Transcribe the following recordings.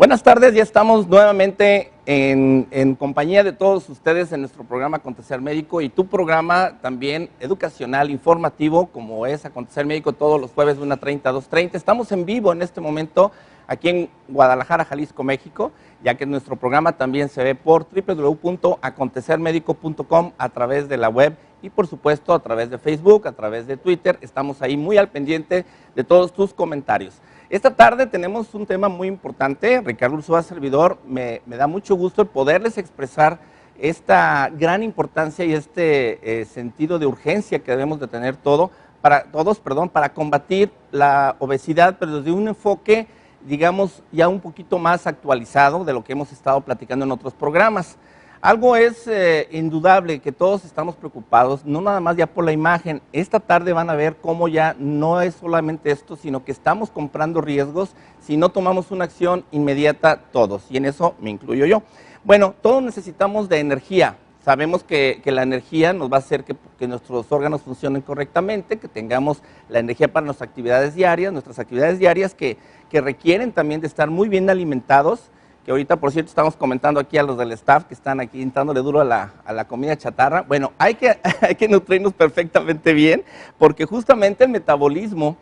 Buenas tardes, ya estamos nuevamente en compañía de todos ustedes en nuestro programa Acontecer Médico y tu programa también educacional, informativo, como es Acontecer Médico todos los jueves de 1:30 a 2:30. Estamos en vivo en este momento aquí en Guadalajara, Jalisco, México, ya que nuestro programa también se ve por www.acontecermedico.com a través de la web y por supuesto a través de Facebook, a través de Twitter. Estamos ahí muy al pendiente de todos tus comentarios. Esta tarde tenemos un tema muy importante. Ricardo Ursúa, servidor, me da mucho gusto el poderles expresar esta gran importancia y este sentido de urgencia que debemos de tener todos para combatir la obesidad, pero desde un enfoque, digamos, ya un poquito más actualizado de lo que hemos estado platicando en otros programas. Algo es indudable, que todos estamos preocupados, no nada más ya por la imagen. Esta tarde van a ver cómo ya no es solamente esto, sino que estamos comprando riesgos si no tomamos una acción inmediata todos, y en eso me incluyo yo. Bueno, todos necesitamos de energía. Sabemos que la energía nos va a hacer que nuestros órganos funcionen correctamente, que tengamos la energía para nuestras actividades diarias que requieren también de estar muy bien alimentados. Que ahorita, por cierto, estamos comentando aquí a los del staff que están aquí dándole duro a la comida chatarra. Bueno, hay que nutrirnos perfectamente bien, porque justamente el metabolismo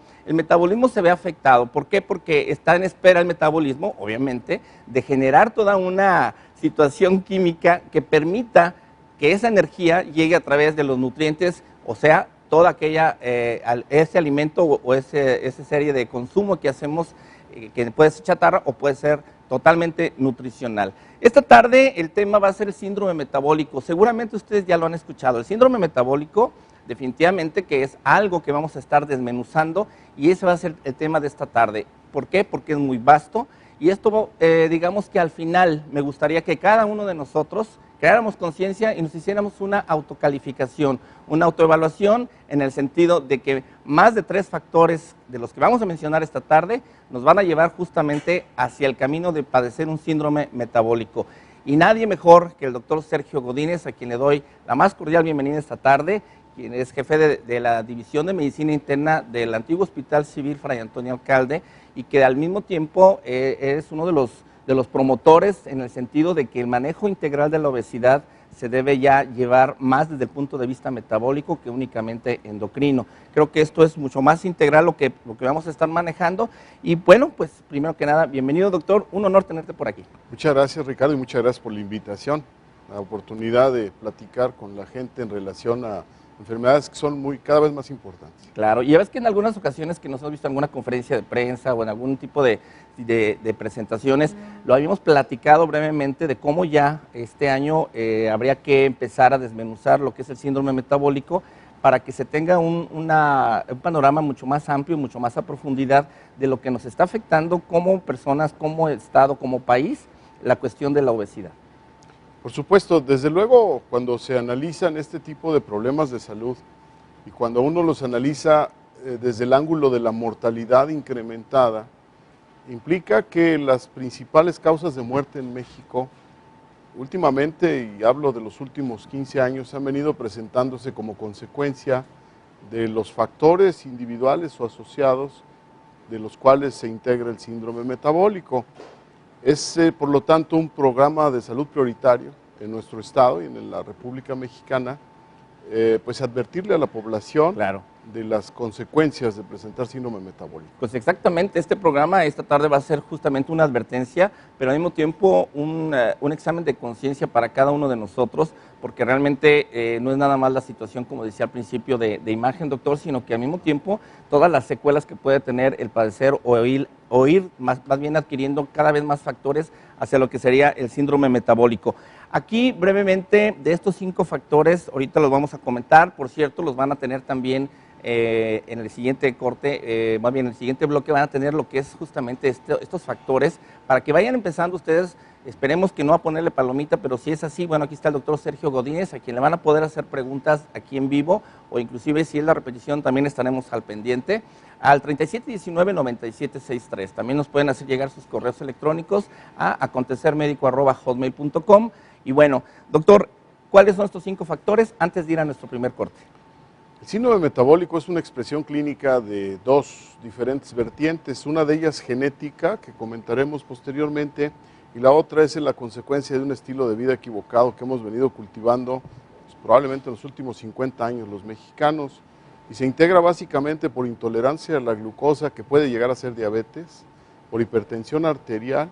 se ve afectado. ¿Por qué? Porque está en espera el metabolismo, obviamente, de generar toda una situación química que permita que esa energía llegue a través de los nutrientes, o sea, toda aquella, ese alimento o esa serie de consumo que hacemos, que puede ser chatarra o puede ser totalmente nutricional. Esta tarde el tema va a ser el síndrome metabólico. Seguramente ustedes ya lo han escuchado. El síndrome metabólico definitivamente que es algo que vamos a estar desmenuzando y ese va a ser el tema de esta tarde. ¿Por qué? Porque es muy vasto y esto, digamos que al final me gustaría que cada uno de nosotros creáramos conciencia y nos hiciéramos una autocalificación, una autoevaluación en el sentido de que más de 3 factores de los que vamos a mencionar esta tarde nos van a llevar justamente hacia el camino de padecer un síndrome metabólico. Y nadie mejor que el doctor Sergio Godínez, a quien le doy la más cordial bienvenida esta tarde, quien es jefe de la División de Medicina Interna del antiguo Hospital Civil Fray Antonio Alcalde y que al mismo tiempo es uno de los promotores en el sentido de que el manejo integral de la obesidad se debe ya llevar más desde el punto de vista metabólico que únicamente endocrino. Creo que esto es mucho más integral lo que vamos a estar manejando. Y bueno, pues primero que nada, bienvenido doctor, un honor tenerte por aquí. Muchas gracias Ricardo y muchas gracias por la invitación, la oportunidad de platicar con la gente en relación a enfermedades que son cada vez más importantes. Claro, y ya ves que en algunas ocasiones que nos hemos visto en alguna conferencia de prensa o en algún tipo de presentaciones, lo habíamos platicado brevemente de cómo ya este año habría que empezar a desmenuzar lo que es el síndrome metabólico para que se tenga un panorama mucho más amplio, mucho más a profundidad de lo que nos está afectando como personas, como Estado, como país, la cuestión de la obesidad. Por supuesto, desde luego, cuando se analizan este tipo de problemas de salud y cuando uno los analiza desde el ángulo de la mortalidad incrementada, implica que las principales causas de muerte en México, últimamente, y hablo de los últimos 15 años, han venido presentándose como consecuencia de los factores individuales o asociados de los cuales se integra el síndrome metabólico. Es, por lo tanto, un programa de salud prioritario en nuestro estado y en la República Mexicana, pues advertirle a la población de las consecuencias de presentar síndrome metabólico. Pues exactamente, este programa esta tarde va a ser justamente una advertencia, pero al mismo tiempo un examen de conciencia para cada uno de nosotros, porque realmente no es nada más la situación, como decía al principio, de imagen, doctor, sino que al mismo tiempo todas las secuelas que puede tener el padecer o ir más bien adquiriendo cada vez más factores hacia lo que sería el síndrome metabólico. Aquí brevemente de estos 5 factores, ahorita los vamos a comentar, por cierto, los van a tener también en el siguiente corte, más bien en el siguiente bloque van a tener lo que es justamente estos factores, para que vayan empezando ustedes, esperemos que no a ponerle palomita, pero si es así, bueno, aquí está el doctor Sergio Godínez, a quien le van a poder hacer preguntas aquí en vivo, o inclusive si es la repetición también estaremos al pendiente, al 3719-9763, también nos pueden hacer llegar sus correos electrónicos a acontecermedico@hotmail.com, y bueno, doctor, ¿cuáles son estos 5 factores antes de ir a nuestro primer corte? El síndrome metabólico es una expresión clínica de dos diferentes vertientes, una de ellas genética, que comentaremos posteriormente, y la otra es la consecuencia de un estilo de vida equivocado que hemos venido cultivando pues, probablemente en los últimos 50 años los mexicanos, y se integra básicamente por intolerancia a la glucosa, que puede llegar a ser diabetes, por hipertensión arterial,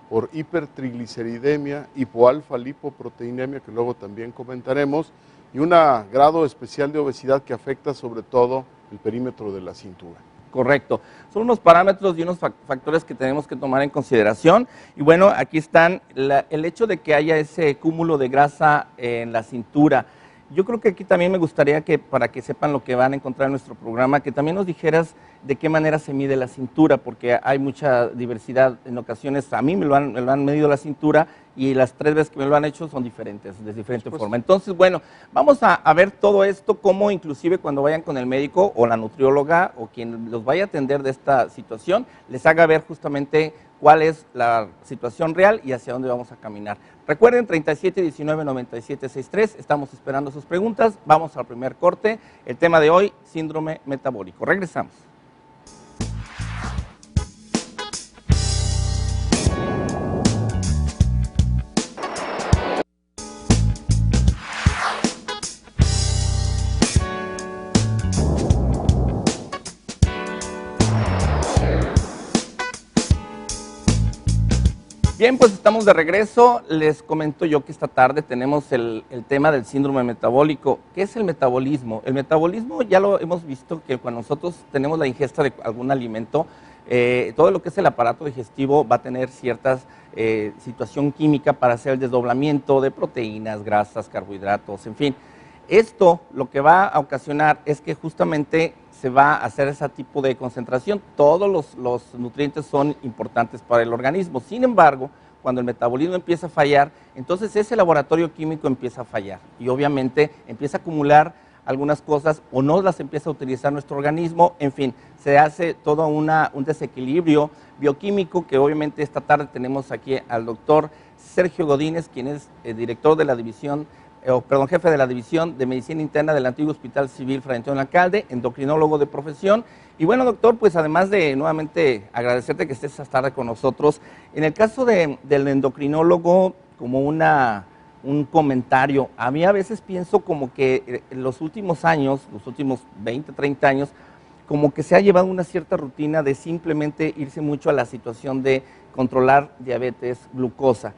por hipertrigliceridemia, hipoalfa-lipoproteinemia, que luego también comentaremos, y un grado especial de obesidad que afecta sobre todo el perímetro de la cintura. Correcto. Son unos parámetros y unos factores que tenemos que tomar en consideración. Y bueno, aquí están el hecho de que haya ese cúmulo de grasa en la cintura. Yo creo que aquí también me gustaría que, para que sepan lo que van a encontrar en nuestro programa, que también nos dijeras de qué manera se mide la cintura, porque hay mucha diversidad. En ocasiones a mí me lo han medido la cintura y las 3 veces que me lo han hecho son diferentes, de diferente forma. Entonces, bueno, vamos a ver todo esto, cómo inclusive cuando vayan con el médico o la nutrióloga o quien los vaya a atender de esta situación, les haga ver justamente cuál es la situación real y hacia dónde vamos a caminar. Recuerden, 3719-9763, estamos esperando sus preguntas. Vamos al primer corte. El tema de hoy, síndrome metabólico. Regresamos. Bien, pues estamos de regreso. Les comento yo que esta tarde tenemos el tema del síndrome metabólico. ¿Qué es el metabolismo? El metabolismo ya lo hemos visto que cuando nosotros tenemos la ingesta de algún alimento, todo lo que es el aparato digestivo va a tener cierta situación química para hacer el desdoblamiento de proteínas, grasas, carbohidratos, en fin. Esto lo que va a ocasionar es que justamente se va a hacer ese tipo de concentración. Todos los nutrientes son importantes para el organismo. Sin embargo, cuando el metabolismo empieza a fallar, entonces ese laboratorio químico empieza a fallar y obviamente empieza a acumular algunas cosas o no las empieza a utilizar nuestro organismo. En fin, se hace todo un desequilibrio bioquímico que obviamente esta tarde tenemos aquí al doctor Sergio Godínez, quien es director de la división jefe de la División de Medicina Interna del antiguo Hospital Civil Fray Antonio Alcalde, endocrinólogo de profesión. Y bueno, doctor, pues además de nuevamente agradecerte que estés esta tarde con nosotros, en el caso del endocrinólogo, como un comentario, a mí a veces pienso como que en los últimos años, los últimos 20, 30 años, como que se ha llevado una cierta rutina de simplemente irse mucho a la situación de controlar diabetes, glucosa,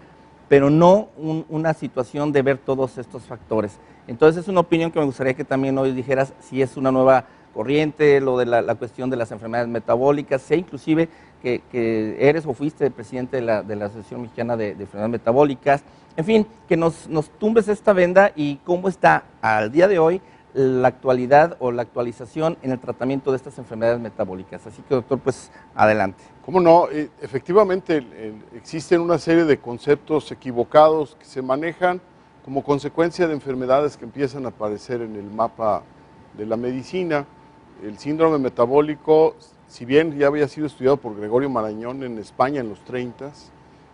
pero no una situación de ver todos estos factores. Entonces es una opinión que me gustaría que también hoy dijeras si es una nueva corriente, lo de la cuestión de las enfermedades metabólicas, sé inclusive que eres o fuiste presidente de la Asociación Mexicana de Enfermedades Metabólicas, en fin, que nos tumbes esta venda y cómo está al día de hoy la actualidad o la actualización en el tratamiento de estas enfermedades metabólicas. Así que, doctor, pues adelante. ¿Cómo no? Efectivamente, existen una serie de conceptos equivocados que se manejan como consecuencia de enfermedades que empiezan a aparecer en el mapa de la medicina. El síndrome metabólico, si bien ya había sido estudiado por Gregorio Marañón en España en los 30s,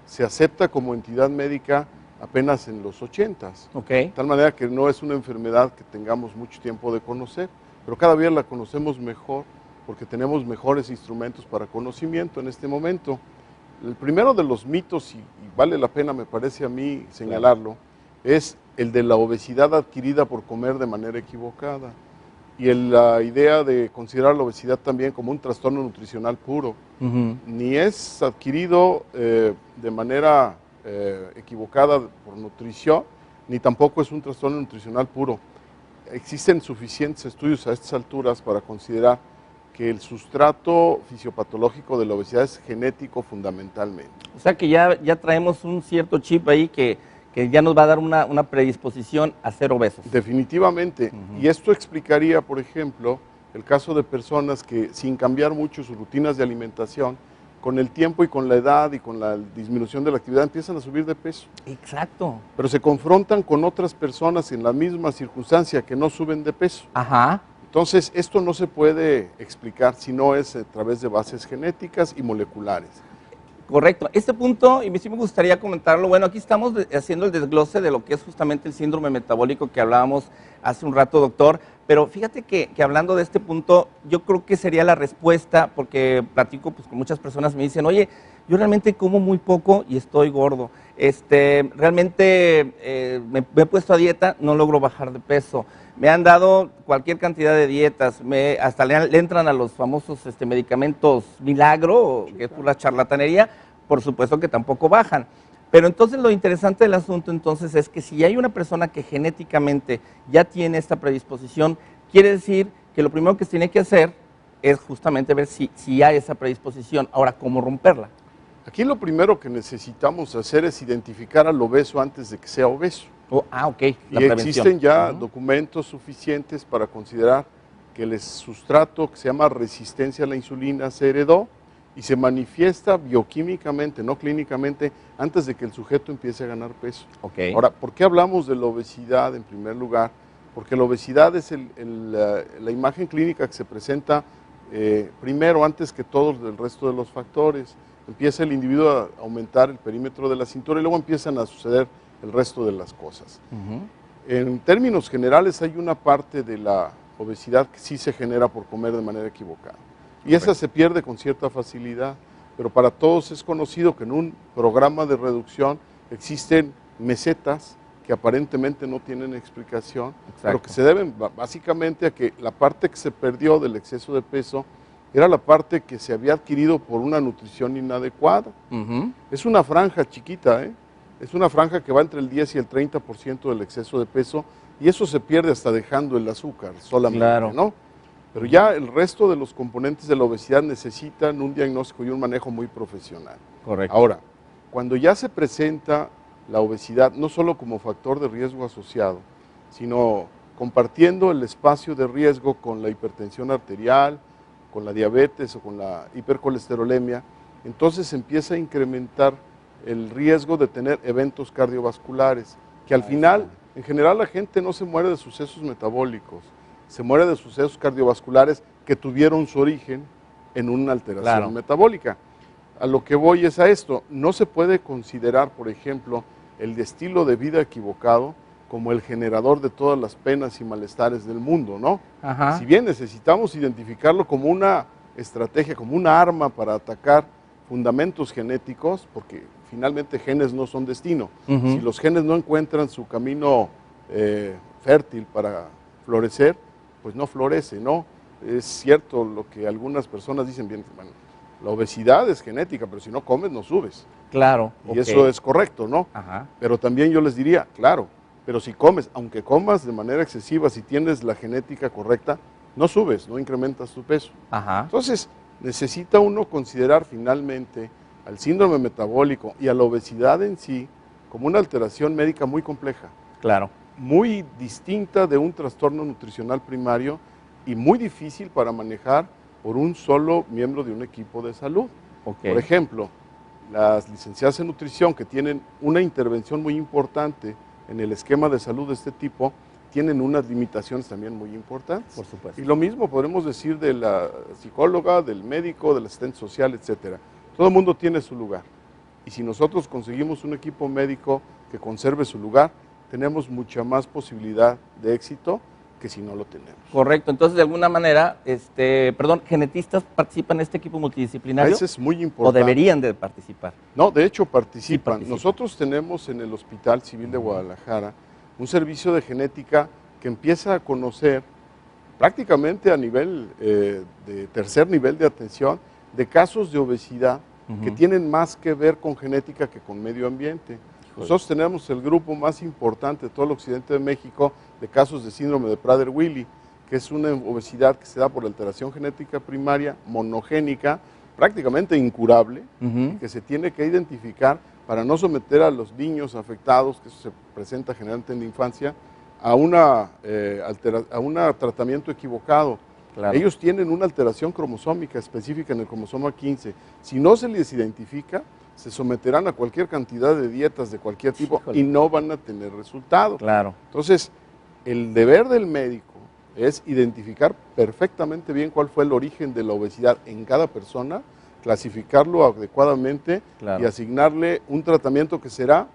se acepta como entidad médica apenas en los 80s. Okay. De tal manera que no es una enfermedad que tengamos mucho tiempo de conocer, pero cada día la conocemos mejor porque tenemos mejores instrumentos para conocimiento en este momento. El primero de los mitos, y vale la pena me parece a mí señalarlo, es el de la obesidad adquirida por comer de manera equivocada y la idea de considerar la obesidad también como un trastorno nutricional puro. Ni es adquirido de manera equivocada por nutrición, ni tampoco es un trastorno nutricional puro. Existen suficientes estudios a estas alturas para considerar que el sustrato fisiopatológico de la obesidad es genético fundamentalmente. O sea que ya traemos un cierto chip ahí que ya nos va a dar una predisposición a ser obesos. Definitivamente. Y esto explicaría, por ejemplo, el caso de personas que sin cambiar mucho sus rutinas de alimentación, con el tiempo y con la edad y con la disminución de la actividad empiezan a subir de peso. Exacto. Pero se confrontan con otras personas en la misma circunstancia que no suben de peso. Ajá. Entonces, esto no se puede explicar si no es a través de bases genéticas y moleculares. Correcto. Este punto, y sí me gustaría comentarlo, bueno, aquí estamos haciendo el desglose de lo que es justamente el síndrome metabólico que hablábamos hace un rato, doctor, Pero fíjate que hablando de este punto, yo creo que sería la respuesta, porque platico pues, con muchas personas, me dicen, oye, yo realmente como muy poco y estoy gordo. Realmente me he puesto a dieta, no logro bajar de peso. Me han dado cualquier cantidad de dietas, hasta le entran a los famosos medicamentos milagro, que es pura charlatanería, por supuesto que tampoco bajan. Pero entonces lo interesante del asunto entonces es que si hay una persona que genéticamente ya tiene esta predisposición, quiere decir que lo primero que se tiene que hacer es justamente ver si hay esa predisposición. Ahora, ¿cómo romperla? Aquí lo primero que necesitamos hacer es identificar al obeso antes de que sea obeso. Ok, la y prevención. Existen ya documentos suficientes para considerar que el sustrato que se llama resistencia a la insulina se heredó y se manifiesta bioquímicamente, no clínicamente, antes de que el sujeto empiece a ganar peso. Okay. Ahora, ¿por qué hablamos de la obesidad en primer lugar? Porque la obesidad es la imagen clínica que se presenta primero, antes que todos el resto de los factores. Empieza el individuo a aumentar el perímetro de la cintura y luego empiezan a suceder el resto de las cosas. En términos generales, hay una parte de la obesidad que sí se genera por comer de manera equivocada. Y esa se pierde con cierta facilidad, pero para todos es conocido que en un programa de reducción existen mesetas que aparentemente no tienen explicación, pero que se deben básicamente a que la parte que se perdió del exceso de peso era la parte que se había adquirido por una nutrición inadecuada. Es una franja chiquita, es una franja que va entre el 10 y el 30% del exceso de peso, y eso se pierde hasta dejando el azúcar solamente, ¿no? Pero ya el resto de los componentes de la obesidad necesitan un diagnóstico y un manejo muy profesional. Correcto. Ahora, cuando ya se presenta la obesidad, no solo como factor de riesgo asociado, sino compartiendo el espacio de riesgo con la hipertensión arterial, con la diabetes o con la hipercolesterolemia, entonces empieza a incrementar el riesgo de tener eventos cardiovasculares, que al final, en general, la gente no se muere de sucesos metabólicos, se muere de sucesos cardiovasculares que tuvieron su origen en una alteración metabólica. A lo que voy es a esto, no se puede considerar, por ejemplo, el estilo de vida equivocado como el generador de todas las penas y malestares del mundo, ¿no? Si bien necesitamos identificarlo como una estrategia, como una arma para atacar fundamentos genéticos, porque finalmente genes no son destino. Si los genes no encuentran su camino fértil para florecer, pues no florece, ¿no? Es cierto lo que algunas personas dicen, bien, bueno, la obesidad es genética, pero si no comes no subes. Claro. Y eso es correcto, ¿no? Pero también yo les diría, claro, pero si comes, aunque comas de manera excesiva, si tienes la genética correcta, no subes, no incrementas tu peso. Entonces, necesita uno considerar finalmente al síndrome metabólico y a la obesidad en sí como una alteración médica muy compleja. Claro. Muy distinta de un trastorno nutricional primario y muy difícil para manejar por un solo miembro de un equipo de salud. Por ejemplo, las licenciadas en nutrición que tienen una intervención muy importante en el esquema de salud de este tipo, tienen unas limitaciones también muy importantes. Por supuesto. Y lo mismo podremos decir de la psicóloga, del médico, del asistente social, etcétera. Todo el mundo tiene su lugar. Y si nosotros conseguimos un equipo médico que conserve su lugar, tenemos mucha más posibilidad de éxito que si no lo tenemos. Correcto. Entonces, de alguna manera, genetistas participan en este equipo multidisciplinario. Eso es muy importante. ¿O deberían de participar? No, de hecho participan. Sí, participan. Nosotros tenemos en el Hospital Civil de Guadalajara un servicio de genética que empieza a conocer prácticamente a nivel de tercer nivel de atención de casos de obesidad que tienen más que ver con genética que con medio ambiente. Nosotros tenemos el grupo más importante de todo el occidente de México de casos de síndrome de Prader-Willi, que es una obesidad que se da por alteración genética primaria, monogénica, prácticamente incurable, y que se tiene que identificar para no someter a los niños afectados, que eso se presenta generalmente en la infancia, a un tratamiento equivocado. Ellos tienen una alteración cromosómica específica en el cromosoma 15. Si no se les identifica, se someterán a cualquier cantidad de dietas de cualquier tipo y no van a tener resultado. Entonces, el deber del médico es identificar perfectamente bien cuál fue el origen de la obesidad en cada persona, clasificarlo adecuadamente y asignarle un tratamiento que será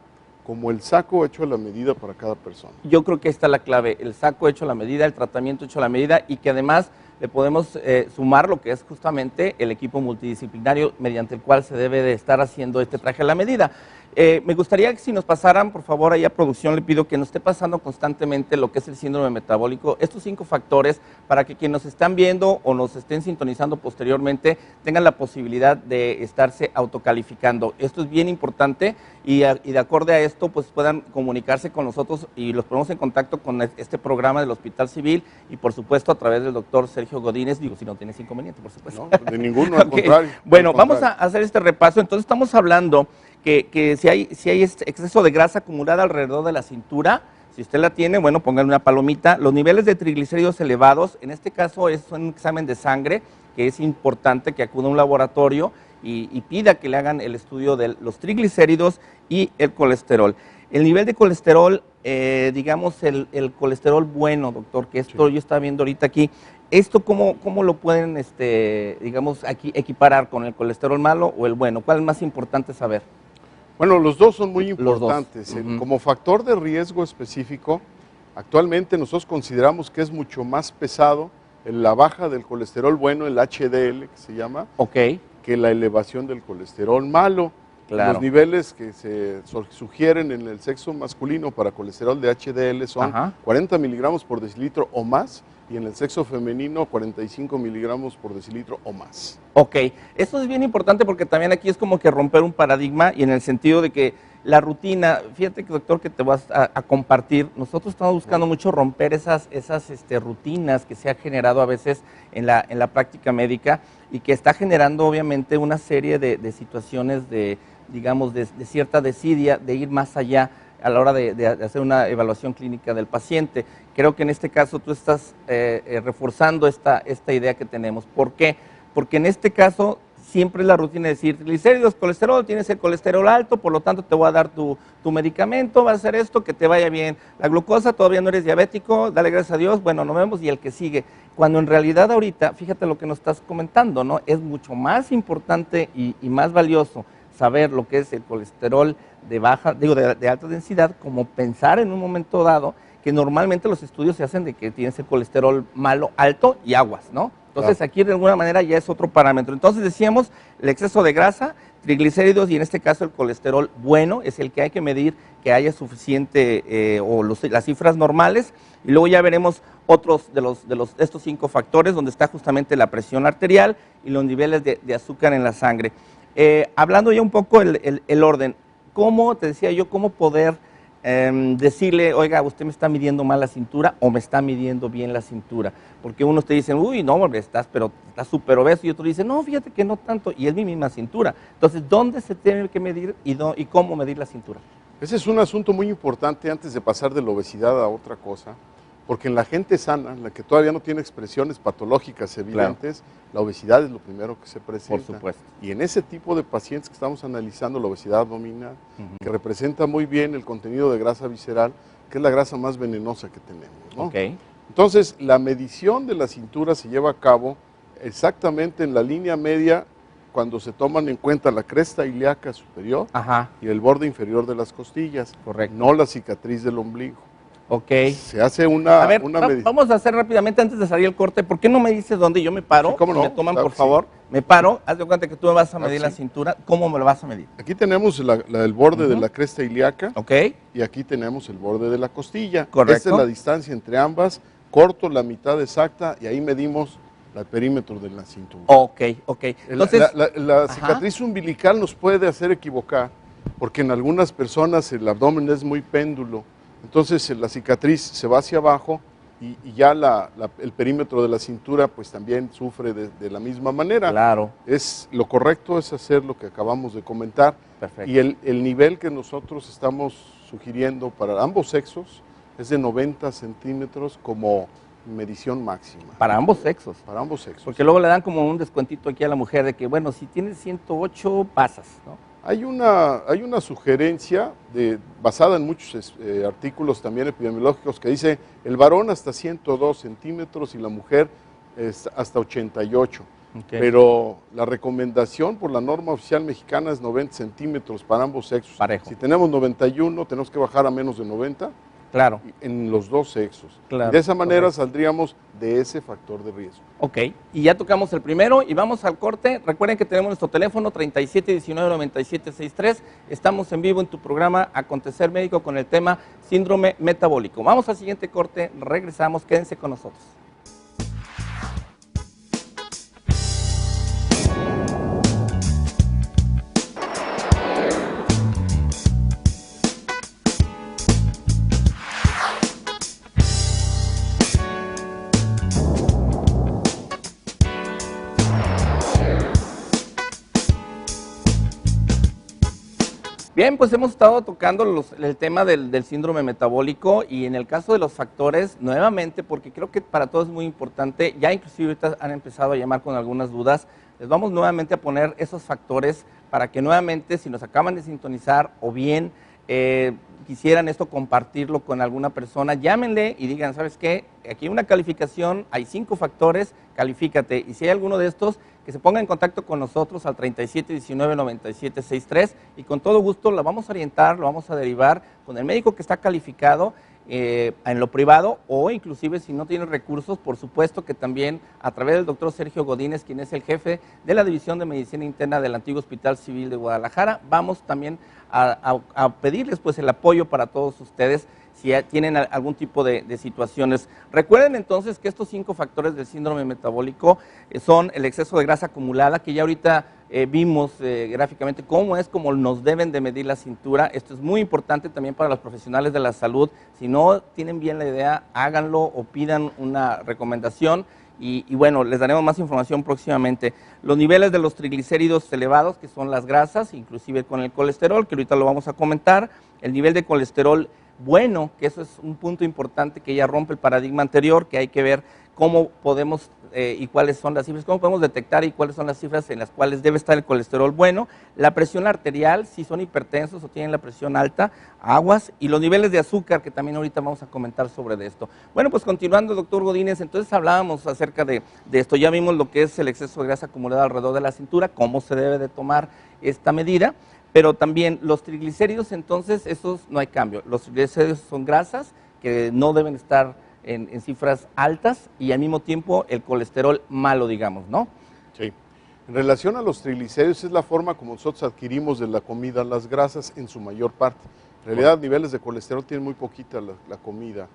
como el saco hecho a la medida para cada persona. Yo creo que esta es la clave, el saco hecho a la medida, el tratamiento hecho a la medida y que además le podemos sumar lo que es justamente el equipo multidisciplinario mediante el cual se debe de estar haciendo este traje a la medida. Me gustaría que si nos pasaran, por favor, ahí a producción, le pido que nos esté pasando constantemente lo que es el síndrome metabólico, estos 5 factores, para que quienes nos están viendo o nos estén sintonizando posteriormente tengan la posibilidad de estarse autocalificando. Esto es bien importante y de acuerdo a esto, pues puedan comunicarse con nosotros y los ponemos en contacto con este programa del Hospital Civil y, por supuesto, a través del doctor Sergio Godínez, digo, si no tienes inconveniente, por supuesto. No, de ninguno, al contrario. Bueno, vamos a hacer este repaso. Entonces, estamos hablando que si hay exceso de grasa acumulada alrededor de la cintura, si usted la tiene, bueno, póngale una palomita. Los niveles de triglicéridos elevados, en este caso es un examen de sangre, que es importante que acuda a un laboratorio y pida que le hagan el estudio de los triglicéridos y el colesterol. El nivel de colesterol, digamos el colesterol bueno, doctor, que esto yo estaba viendo ahorita aquí, ¿esto cómo lo pueden, digamos, aquí equiparar con el colesterol malo o el bueno? ¿Cuál es más importante saber? Bueno, los dos son muy importantes. Los dos. Como factor de riesgo específico, actualmente nosotros consideramos que es mucho más pesado la baja del colesterol bueno, el HDL que se llama, que la elevación del colesterol malo. Claro. Los niveles que se sugieren en el sexo masculino para colesterol de HDL son 40 miligramos por decilitro o más, y en el sexo femenino 45 miligramos por decilitro o más. Ok, esto es bien importante porque también aquí es como que romper un paradigma y en el sentido de que la rutina, fíjate que doctor que te vas a compartir, nosotros estamos buscando mucho romper esas rutinas que se ha generado a veces en la práctica médica y que está generando obviamente una serie de situaciones digamos, de cierta desidia de ir más allá a la hora de hacer una evaluación clínica del paciente. Creo que en este caso tú estás reforzando esta idea que tenemos. ¿Por qué? Porque en este caso siempre es la rutina de decir triglicéridos, colesterol, tienes el colesterol alto, por lo tanto te voy a dar tu medicamento, va a hacer esto, que te vaya bien. La glucosa, todavía no eres diabético, dale gracias a Dios, bueno, nos vemos y el que sigue. Cuando en realidad ahorita, fíjate lo que nos estás comentando, ¿no? Es mucho más importante y más valioso saber lo que es el colesterol de alta densidad, como pensar en un momento dado que normalmente los estudios se hacen de que tienes el colesterol malo, alto y aguas, ¿no? Entonces claro, aquí de alguna manera ya es otro parámetro. Entonces decíamos el exceso de grasa, triglicéridos y en este caso el colesterol bueno es el que hay que medir que haya suficiente las cifras normales y luego ya veremos otros de estos 5 factores donde está justamente la presión arterial y los niveles de azúcar en la sangre. Hablando ya un poco el orden, ¿cómo, te decía yo, cómo poder decirle, oiga, usted me está midiendo mal la cintura o me está midiendo bien la cintura? Porque unos te dicen, uy, no, hombre, estás súper obeso, y otros dicen, no, fíjate que no tanto, y es mi misma cintura. Entonces, ¿dónde se tiene que medir y cómo medir la cintura? Ese es un asunto muy importante antes de pasar de la obesidad a otra cosa, porque en la gente sana, la que todavía no tiene expresiones patológicas evidentes, claro, la obesidad es lo primero que se presenta. Por supuesto. Y en ese tipo de pacientes que estamos analizando, la obesidad abdominal, que representa muy bien el contenido de grasa visceral, que es la grasa más venenosa que tenemos, ¿no? Okay. Entonces, la medición de la cintura se lleva a cabo exactamente en la línea media cuando se toman en cuenta la cresta ilíaca superior y el borde inferior de las costillas, no la cicatriz del ombligo. Ok. Se hace una medición. Vamos a hacer rápidamente antes de salir el corte. ¿Por qué no me dices dónde yo me paro? Sí, ¿cómo no? Me toman, Claro, por favor. Sí. Me paro. Haz de cuenta que tú me vas a medir la sí, cintura. ¿Cómo me lo vas a medir? Aquí tenemos el borde de la cresta ilíaca. Ok. Y aquí tenemos el borde de la costilla. Correcto. Esta es la distancia entre ambas. Corto la mitad exacta y ahí medimos el perímetro de la cintura. Ok, ok. Entonces, la cicatriz umbilical nos puede hacer equivocar porque en algunas personas el abdomen es muy péndulo. Entonces la cicatriz se va hacia abajo y ya el perímetro de la cintura pues también sufre de la misma manera. Claro. Lo correcto es hacer lo que acabamos de comentar. Perfecto. Y el nivel que nosotros estamos sugiriendo para ambos sexos es de 90 centímetros como medición máxima. Para ambos sexos. Para ambos sexos. Porque luego le dan como un descuentito aquí a la mujer de que, bueno, si tienes 108 pasas, ¿no? Hay una sugerencia basada en muchos artículos también epidemiológicos que dice el varón hasta 102 centímetros y la mujer hasta 88. Okay. Pero la recomendación por la norma oficial mexicana es 90 centímetros para ambos sexos. Parejo. Si tenemos 91, tenemos que bajar a menos de 90 Claro. en los dos sexos. Claro, y de esa manera correcto. saldríamos de ese factor de riesgo. Ok, y ya tocamos el primero y vamos al corte. Recuerden que tenemos nuestro teléfono 3719-9763. Estamos en vivo en tu programa Acontecer Médico con el tema síndrome metabólico. Vamos al siguiente corte, regresamos, quédense con nosotros. Bien, pues hemos estado tocando el tema del síndrome metabólico y en el caso de los factores, nuevamente, porque creo que para todos es muy importante, ya inclusive ahorita han empezado a llamar con algunas dudas, les vamos nuevamente a poner esos factores para que nuevamente, si nos acaban de sintonizar o bien quisieran esto compartirlo con alguna persona, llámenle y digan, ¿sabes qué? Aquí hay una calificación, hay 5 factores, califícate, y si hay alguno de estos, que se ponga en contacto con nosotros al 3719-9763 y con todo gusto lo vamos a orientar, lo vamos a derivar con el médico que está calificado en lo privado o inclusive si no tiene recursos, por supuesto que también a través del doctor Sergio Godínez, quien es el jefe de la División de Medicina Interna del Antiguo Hospital Civil de Guadalajara, vamos también a pedirles pues el apoyo para todos ustedes si tienen algún tipo de situaciones. Recuerden entonces que estos 5 factores del síndrome metabólico son el exceso de grasa acumulada, que ya ahorita vimos gráficamente cómo es como nos deben de medir la cintura. Esto es muy importante también para los profesionales de la salud. Si no tienen bien la idea, háganlo o pidan una recomendación. Y bueno, les daremos más información próximamente. Los niveles de los triglicéridos elevados, que son las grasas, inclusive con el colesterol, que ahorita lo vamos a comentar. El nivel de colesterol bueno, que eso es un punto importante que ya rompe el paradigma anterior, que hay que ver cómo podemos y cuáles son las cifras, cómo podemos detectar y cuáles son las cifras en las cuales debe estar el colesterol bueno, la presión arterial, si son hipertensos o tienen la presión alta, aguas, y los niveles de azúcar, que también ahorita vamos a comentar sobre esto. Bueno, pues continuando, doctor Godínez, entonces hablábamos acerca de esto, ya vimos lo que es el exceso de grasa acumulada alrededor de la cintura, cómo se debe de tomar esta medida, pero también los triglicéridos, entonces, esos no hay cambio. Los triglicéridos son grasas que no deben estar en cifras altas y al mismo tiempo el colesterol malo, digamos, ¿no? Sí. En relación a los triglicéridos, es la forma como nosotros adquirimos de la comida las grasas en su mayor parte. En realidad, niveles de colesterol tienen muy poquita la comida.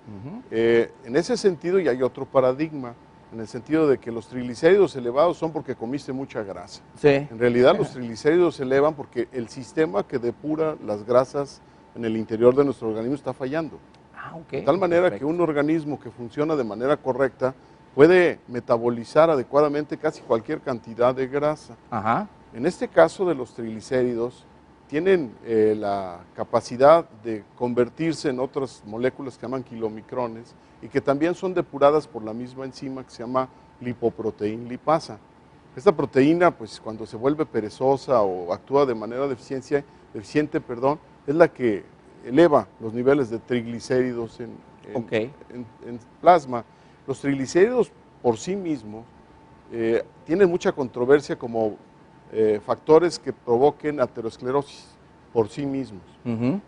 En ese sentido, y hay otro paradigma, en el sentido de que los triglicéridos elevados son porque comiste mucha grasa. Sí. En realidad los triglicéridos se elevan porque el sistema que depura las grasas en el interior de nuestro organismo está fallando. Okay. De tal manera Perfecto. que un organismo que funciona de manera correcta puede metabolizar adecuadamente casi cualquier cantidad de grasa. Ajá. En este caso de los triglicéridos, tienen la capacidad de convertirse en otras moléculas que se llaman kilomicrones y que también son depuradas por la misma enzima que se llama lipoproteína lipasa. Esta proteína, pues cuando se vuelve perezosa o actúa de manera deficiente, es la que eleva los niveles de triglicéridos en plasma. Los triglicéridos por sí mismos tienen mucha controversia como factores que provoquen aterosclerosis por sí mismos.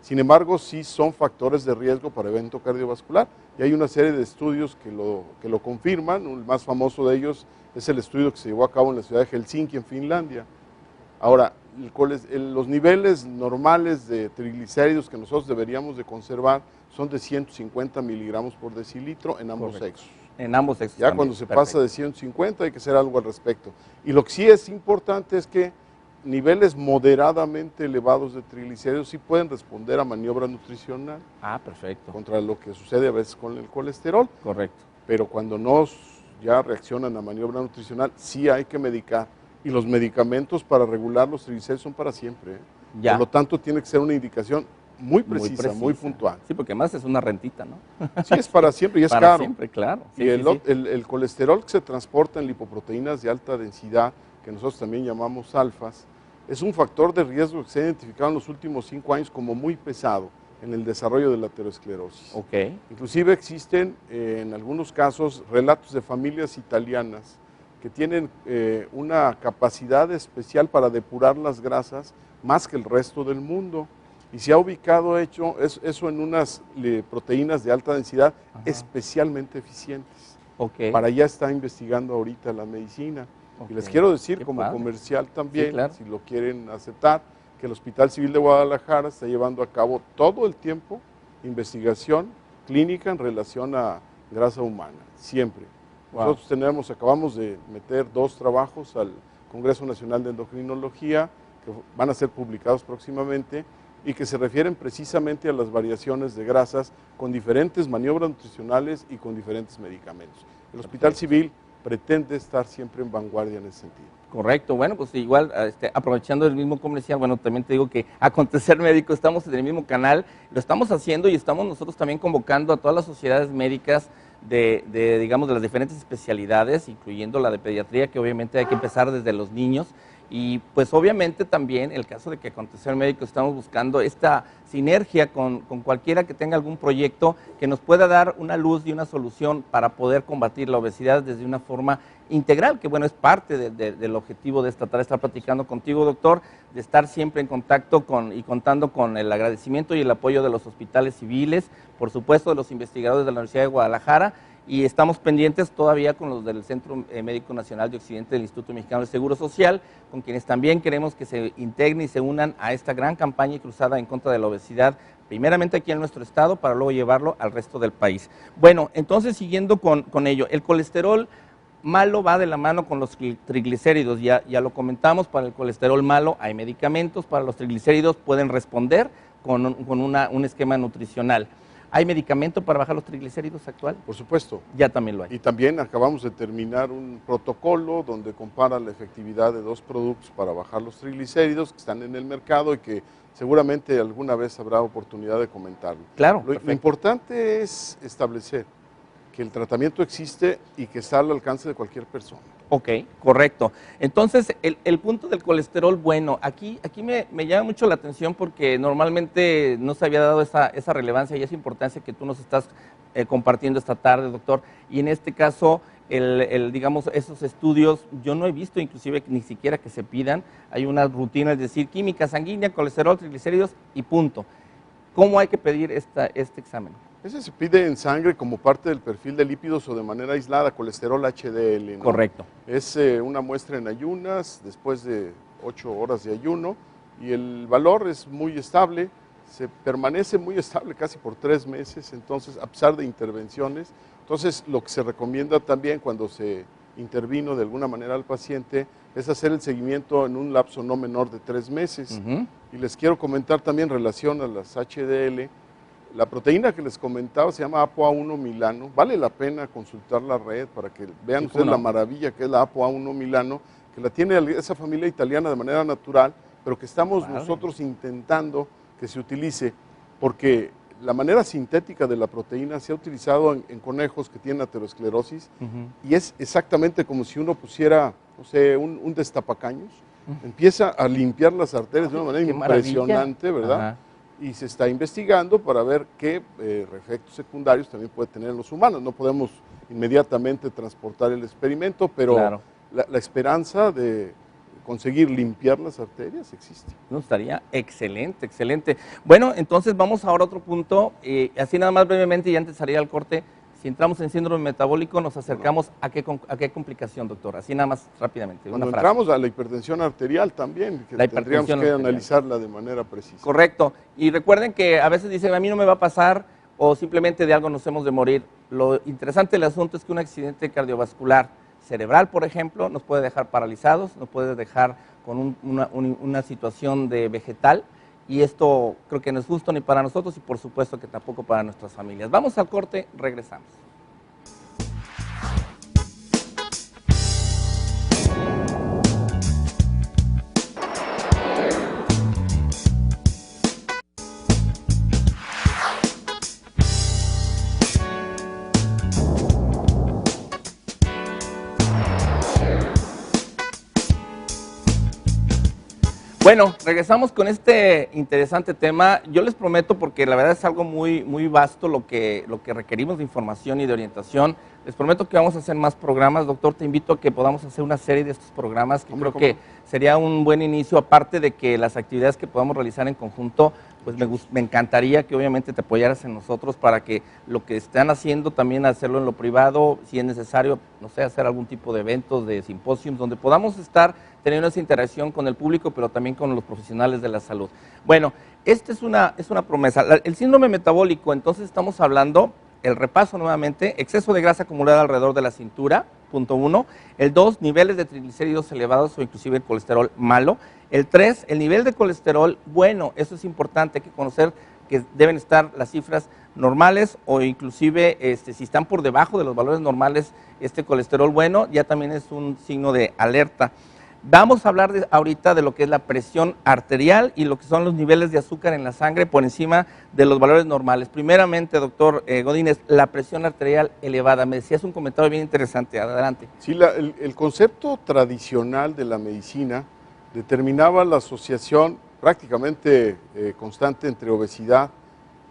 Sin embargo, sí son factores de riesgo para evento cardiovascular y hay una serie de estudios que lo confirman. El más famoso de ellos es el estudio que se llevó a cabo en la ciudad de Helsinki, en Finlandia. Ahora, los niveles normales de triglicéridos que nosotros deberíamos de conservar son de 150 miligramos por decilitro en ambos sexos. En ambos sexos. Ya también, cuando se pasa de 150 hay que hacer algo al respecto. Y lo que sí es importante es que niveles moderadamente elevados de triglicéridos sí pueden responder a maniobra nutricional. Perfecto. Contra lo que sucede a veces con el colesterol. Correcto. Pero cuando no ya reaccionan a maniobra nutricional, sí hay que medicar. Y los medicamentos para regular los triglicéridos son para siempre. Ya. Por lo tanto, tiene que ser una indicación muy precisa, muy puntual. Sí, porque más es una rentita, ¿no? Sí, es para siempre y es para caro. Para siempre, claro. Sí, y el colesterol que se transporta en lipoproteínas de alta densidad, que nosotros también llamamos alfas, es un factor de riesgo que se ha identificado en los últimos 5 años como muy pesado en el desarrollo de la aterosclerosis. Okay. Inclusive existen en algunos casos relatos de familias italianas que tienen una capacidad especial para depurar las grasas más que el resto del mundo. Y se ha ubicado eso en unas proteínas de alta densidad especialmente eficientes. Okay. Para allá está investigando ahorita la medicina. Okay. Y les quiero decir, Qué como padre. comercial también, Sí, claro. si lo quieren aceptar, que el Hospital Civil de Guadalajara está llevando a cabo todo el tiempo investigación clínica en relación a grasa humana, siempre. Wow. Nosotros acabamos de meter 2 trabajos al Congreso Nacional de Endocrinología, que van a ser publicados próximamente, y que se refieren precisamente a las variaciones de grasas con diferentes maniobras nutricionales y con diferentes medicamentos. El Hospital Civil pretende estar siempre en vanguardia en ese sentido. Correcto, bueno, pues igual, aprovechando el mismo comercial, bueno, también te digo que Acontecer Médico, estamos en el mismo canal, lo estamos haciendo y estamos nosotros también convocando a todas las sociedades médicas digamos, de las diferentes especialidades, incluyendo la de pediatría, que obviamente hay que empezar desde los niños. Y pues obviamente también el caso de que Acontecer Médico estamos buscando esta sinergia con cualquiera que tenga algún proyecto que nos pueda dar una luz y una solución para poder combatir la obesidad desde una forma integral, que bueno, es parte del objetivo de esta tarde, estar platicando contigo, doctor, de estar siempre en contacto y contando con el agradecimiento y el apoyo de los hospitales civiles, por supuesto de los investigadores de la Universidad de Guadalajara, y estamos pendientes todavía con los del Centro Médico Nacional de Occidente del Instituto Mexicano del Seguro Social, con quienes también queremos que se integren y se unan a esta gran campaña y cruzada en contra de la obesidad, primeramente aquí en nuestro estado, para luego llevarlo al resto del país. Bueno, entonces siguiendo con ello, el colesterol malo va de la mano con los triglicéridos, ya lo comentamos, para el colesterol malo hay medicamentos, para los triglicéridos pueden responder con un esquema nutricional. ¿Hay medicamento para bajar los triglicéridos actual? Por supuesto. Ya también lo hay. Y también acabamos de terminar un protocolo donde compara la efectividad de 2 productos para bajar los triglicéridos que están en el mercado y que seguramente alguna vez habrá oportunidad de comentarlo. Claro. Lo importante es establecer que el tratamiento existe y que está al alcance de cualquier persona. Ok, correcto. Entonces, el punto del colesterol bueno, aquí me llama mucho la atención porque normalmente no se había dado esa relevancia y esa importancia que tú nos estás compartiendo esta tarde, doctor. Y en este caso, digamos, esos estudios, yo no he visto inclusive ni siquiera que se pidan. Hay una rutina, es decir, química sanguínea, colesterol, triglicéridos y punto. ¿Cómo hay que pedir este examen? Ese se pide en sangre como parte del perfil de lípidos o de manera aislada, colesterol HDL, ¿no? Correcto. Es una muestra en ayunas, después de 8 horas de ayuno, y el valor es muy estable, se permanece muy estable casi por 3 meses, entonces, a pesar de intervenciones. Entonces, lo que se recomienda también cuando se intervino de alguna manera al paciente es hacer el seguimiento en un lapso no menor de 3 meses. Y les quiero comentar también en relación a las HDL. La proteína que les comentaba se llama ApoA1 Milano. Vale la pena consultar la red para que vean ustedes la maravilla que es la ApoA1 Milano, que la tiene esa familia italiana de manera natural, pero que estamos nosotros intentando que se utilice, porque la manera sintética de la proteína se ha utilizado en conejos que tienen aterosclerosis y es exactamente como si uno pusiera, no sé, un destapacaños, empieza a limpiar las arterias de una manera impresionante, ¿verdad? Ajá. Y se está investigando para ver qué efectos secundarios también puede tener en los humanos. No podemos inmediatamente transportar el experimento, pero claro, la esperanza de conseguir limpiar las arterias existe. No, estaría excelente, excelente. Bueno, entonces vamos ahora a otro punto, así nada más brevemente y antes de salir al corte. Si entramos en síndrome metabólico, nos acercamos a qué complicación, doctor, así nada más rápidamente. Cuando entramos a la hipertensión arterial también, que tendríamos que analizarla de manera precisa. Correcto, y recuerden que a veces dicen, a mí no me va a pasar, o simplemente de algo nos hemos de morir. Lo interesante del asunto es que un accidente cardiovascular cerebral, por ejemplo, nos puede dejar paralizados, nos puede dejar con una situación de vegetal, y esto creo que no es justo ni para nosotros y por supuesto que tampoco para nuestras familias. Vamos al corte, regresamos. Bueno, regresamos con este interesante tema. Yo les prometo, porque la verdad es algo muy vasto lo que requerimos de información y de orientación. Les prometo que vamos a hacer más programas. Doctor, te invito a que podamos hacer una serie de estos programas, que creo que sería un buen inicio, aparte de que las actividades que podamos realizar en conjunto, pues me encantaría que obviamente te apoyaras en nosotros para que lo que están haciendo también hacerlo en lo privado, si es necesario, no sé, hacer algún tipo de eventos, de simposios, donde podamos estar teniendo esa interacción con el público, pero también con los profesionales de la salud. Bueno, esta es una promesa. El síndrome metabólico, entonces estamos hablando, el repaso nuevamente, exceso de grasa acumulada alrededor de la cintura, punto 1. El 2, niveles de triglicéridos elevados o inclusive el colesterol malo. El 3, el nivel de colesterol bueno. Eso es importante, hay que conocer que deben estar las cifras normales o inclusive si están por debajo de los valores normales, este colesterol bueno ya también es un signo de alerta. Vamos a hablar ahorita de lo que es la presión arterial y lo que son los niveles de azúcar en la sangre por encima de los valores normales. Primeramente, doctor Godínez, la presión arterial elevada. Me decías un comentario bien interesante, adelante. Sí, el concepto tradicional de la medicina determinaba la asociación prácticamente constante entre obesidad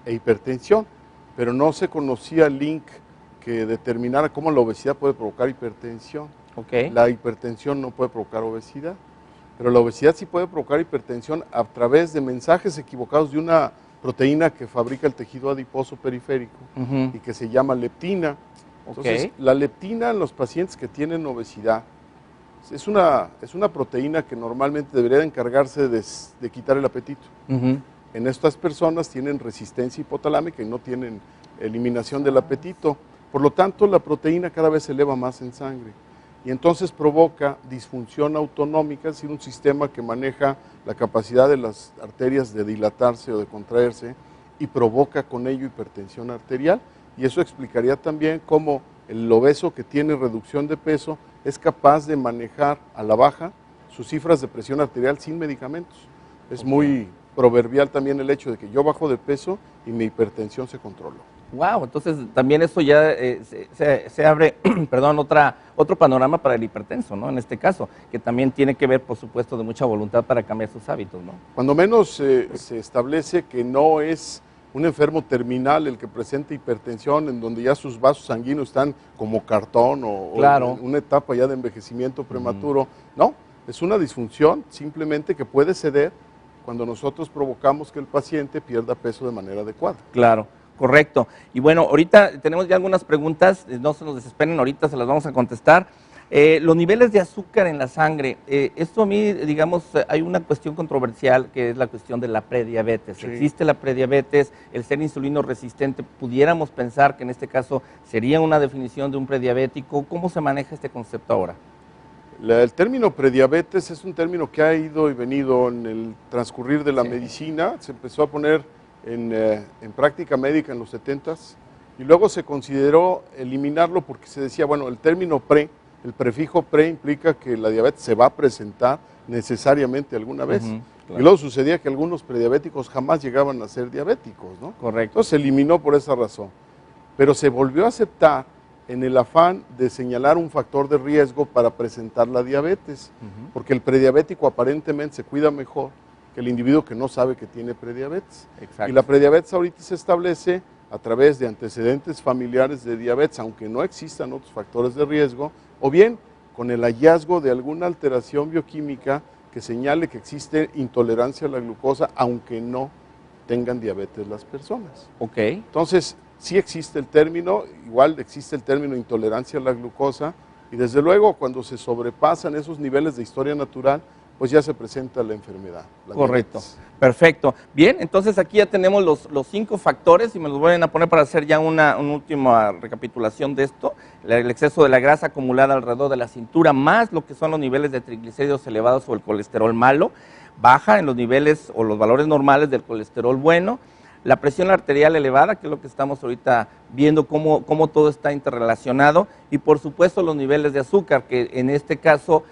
e hipertensión, pero no se conocía el link que determinara cómo la obesidad puede provocar hipertensión. Okay. La hipertensión no puede provocar obesidad, pero la obesidad sí puede provocar hipertensión a través de mensajes equivocados de una proteína que fabrica el tejido adiposo periférico y que se llama leptina. Entonces, la leptina en los pacientes que tienen obesidad es una proteína que normalmente debería encargarse de quitar el apetito. En estas personas tienen resistencia hipotalámica y no tienen eliminación del apetito. Por lo tanto, la proteína cada vez se eleva más en sangre. Y entonces provoca disfunción autonómica, es decir, un sistema que maneja la capacidad de las arterias de dilatarse o de contraerse y provoca con ello hipertensión arterial. Y eso explicaría también cómo el obeso que tiene reducción de peso es capaz de manejar a la baja sus cifras de presión arterial sin medicamentos. Es muy proverbial también el hecho de que yo bajo de peso y mi hipertensión se controló. Wow, entonces también eso ya se abre, perdón, otro panorama para el hipertenso, ¿no? En este caso, que también tiene que ver, por supuesto, de mucha voluntad para cambiar sus hábitos, ¿no? Cuando menos se establece que no es un enfermo terminal el que presenta hipertensión, en donde ya sus vasos sanguíneos están como cartón o en una etapa ya de envejecimiento prematuro. No, es una disfunción simplemente que puede ceder cuando nosotros provocamos que el paciente pierda peso de manera adecuada. Claro. Correcto. Y bueno, ahorita tenemos ya algunas preguntas, no se nos desesperen, ahorita se las vamos a contestar. Los niveles de azúcar en la sangre, esto a mí, digamos, hay una cuestión controversial que es la cuestión de la prediabetes. Sí. Existe la prediabetes, el ser insulino resistente, pudiéramos pensar que en este caso sería una definición de un prediabético. ¿Cómo se maneja este concepto ahora? El término prediabetes es un término que ha ido y venido en el transcurrir de la medicina, se empezó a poner en práctica médica en los 70s y luego se consideró eliminarlo porque se decía, bueno, el término pre, el prefijo pre implica que la diabetes se va a presentar necesariamente alguna vez. Claro. Y luego sucedía que algunos prediabéticos jamás llegaban a ser diabéticos, ¿no? Correcto. Entonces se eliminó por esa razón, pero se volvió a aceptar en el afán de señalar un factor de riesgo para presentar la diabetes, porque el prediabético aparentemente se cuida mejor que el individuo que no sabe que tiene prediabetes. Exacto. Y la prediabetes ahorita se establece a través de antecedentes familiares de diabetes, aunque no existan otros factores de riesgo, o bien con el hallazgo de alguna alteración bioquímica que señale que existe intolerancia a la glucosa, aunque no tengan diabetes las personas. Entonces, sí existe el término, igual existe el término intolerancia a la glucosa, y desde luego cuando se sobrepasan esos niveles de historia natural, pues ya se presenta la enfermedad. Correcto, perfecto. Bien, entonces aquí ya tenemos los 5 factores y me los voy a poner para hacer ya una última recapitulación de esto. El exceso de la grasa acumulada alrededor de la cintura, más lo que son los niveles de triglicéridos elevados o el colesterol malo, baja en los niveles o los valores normales del colesterol bueno, la presión arterial elevada, que es lo que estamos ahorita viendo cómo todo está interrelacionado, y por supuesto los niveles de azúcar, que en este caso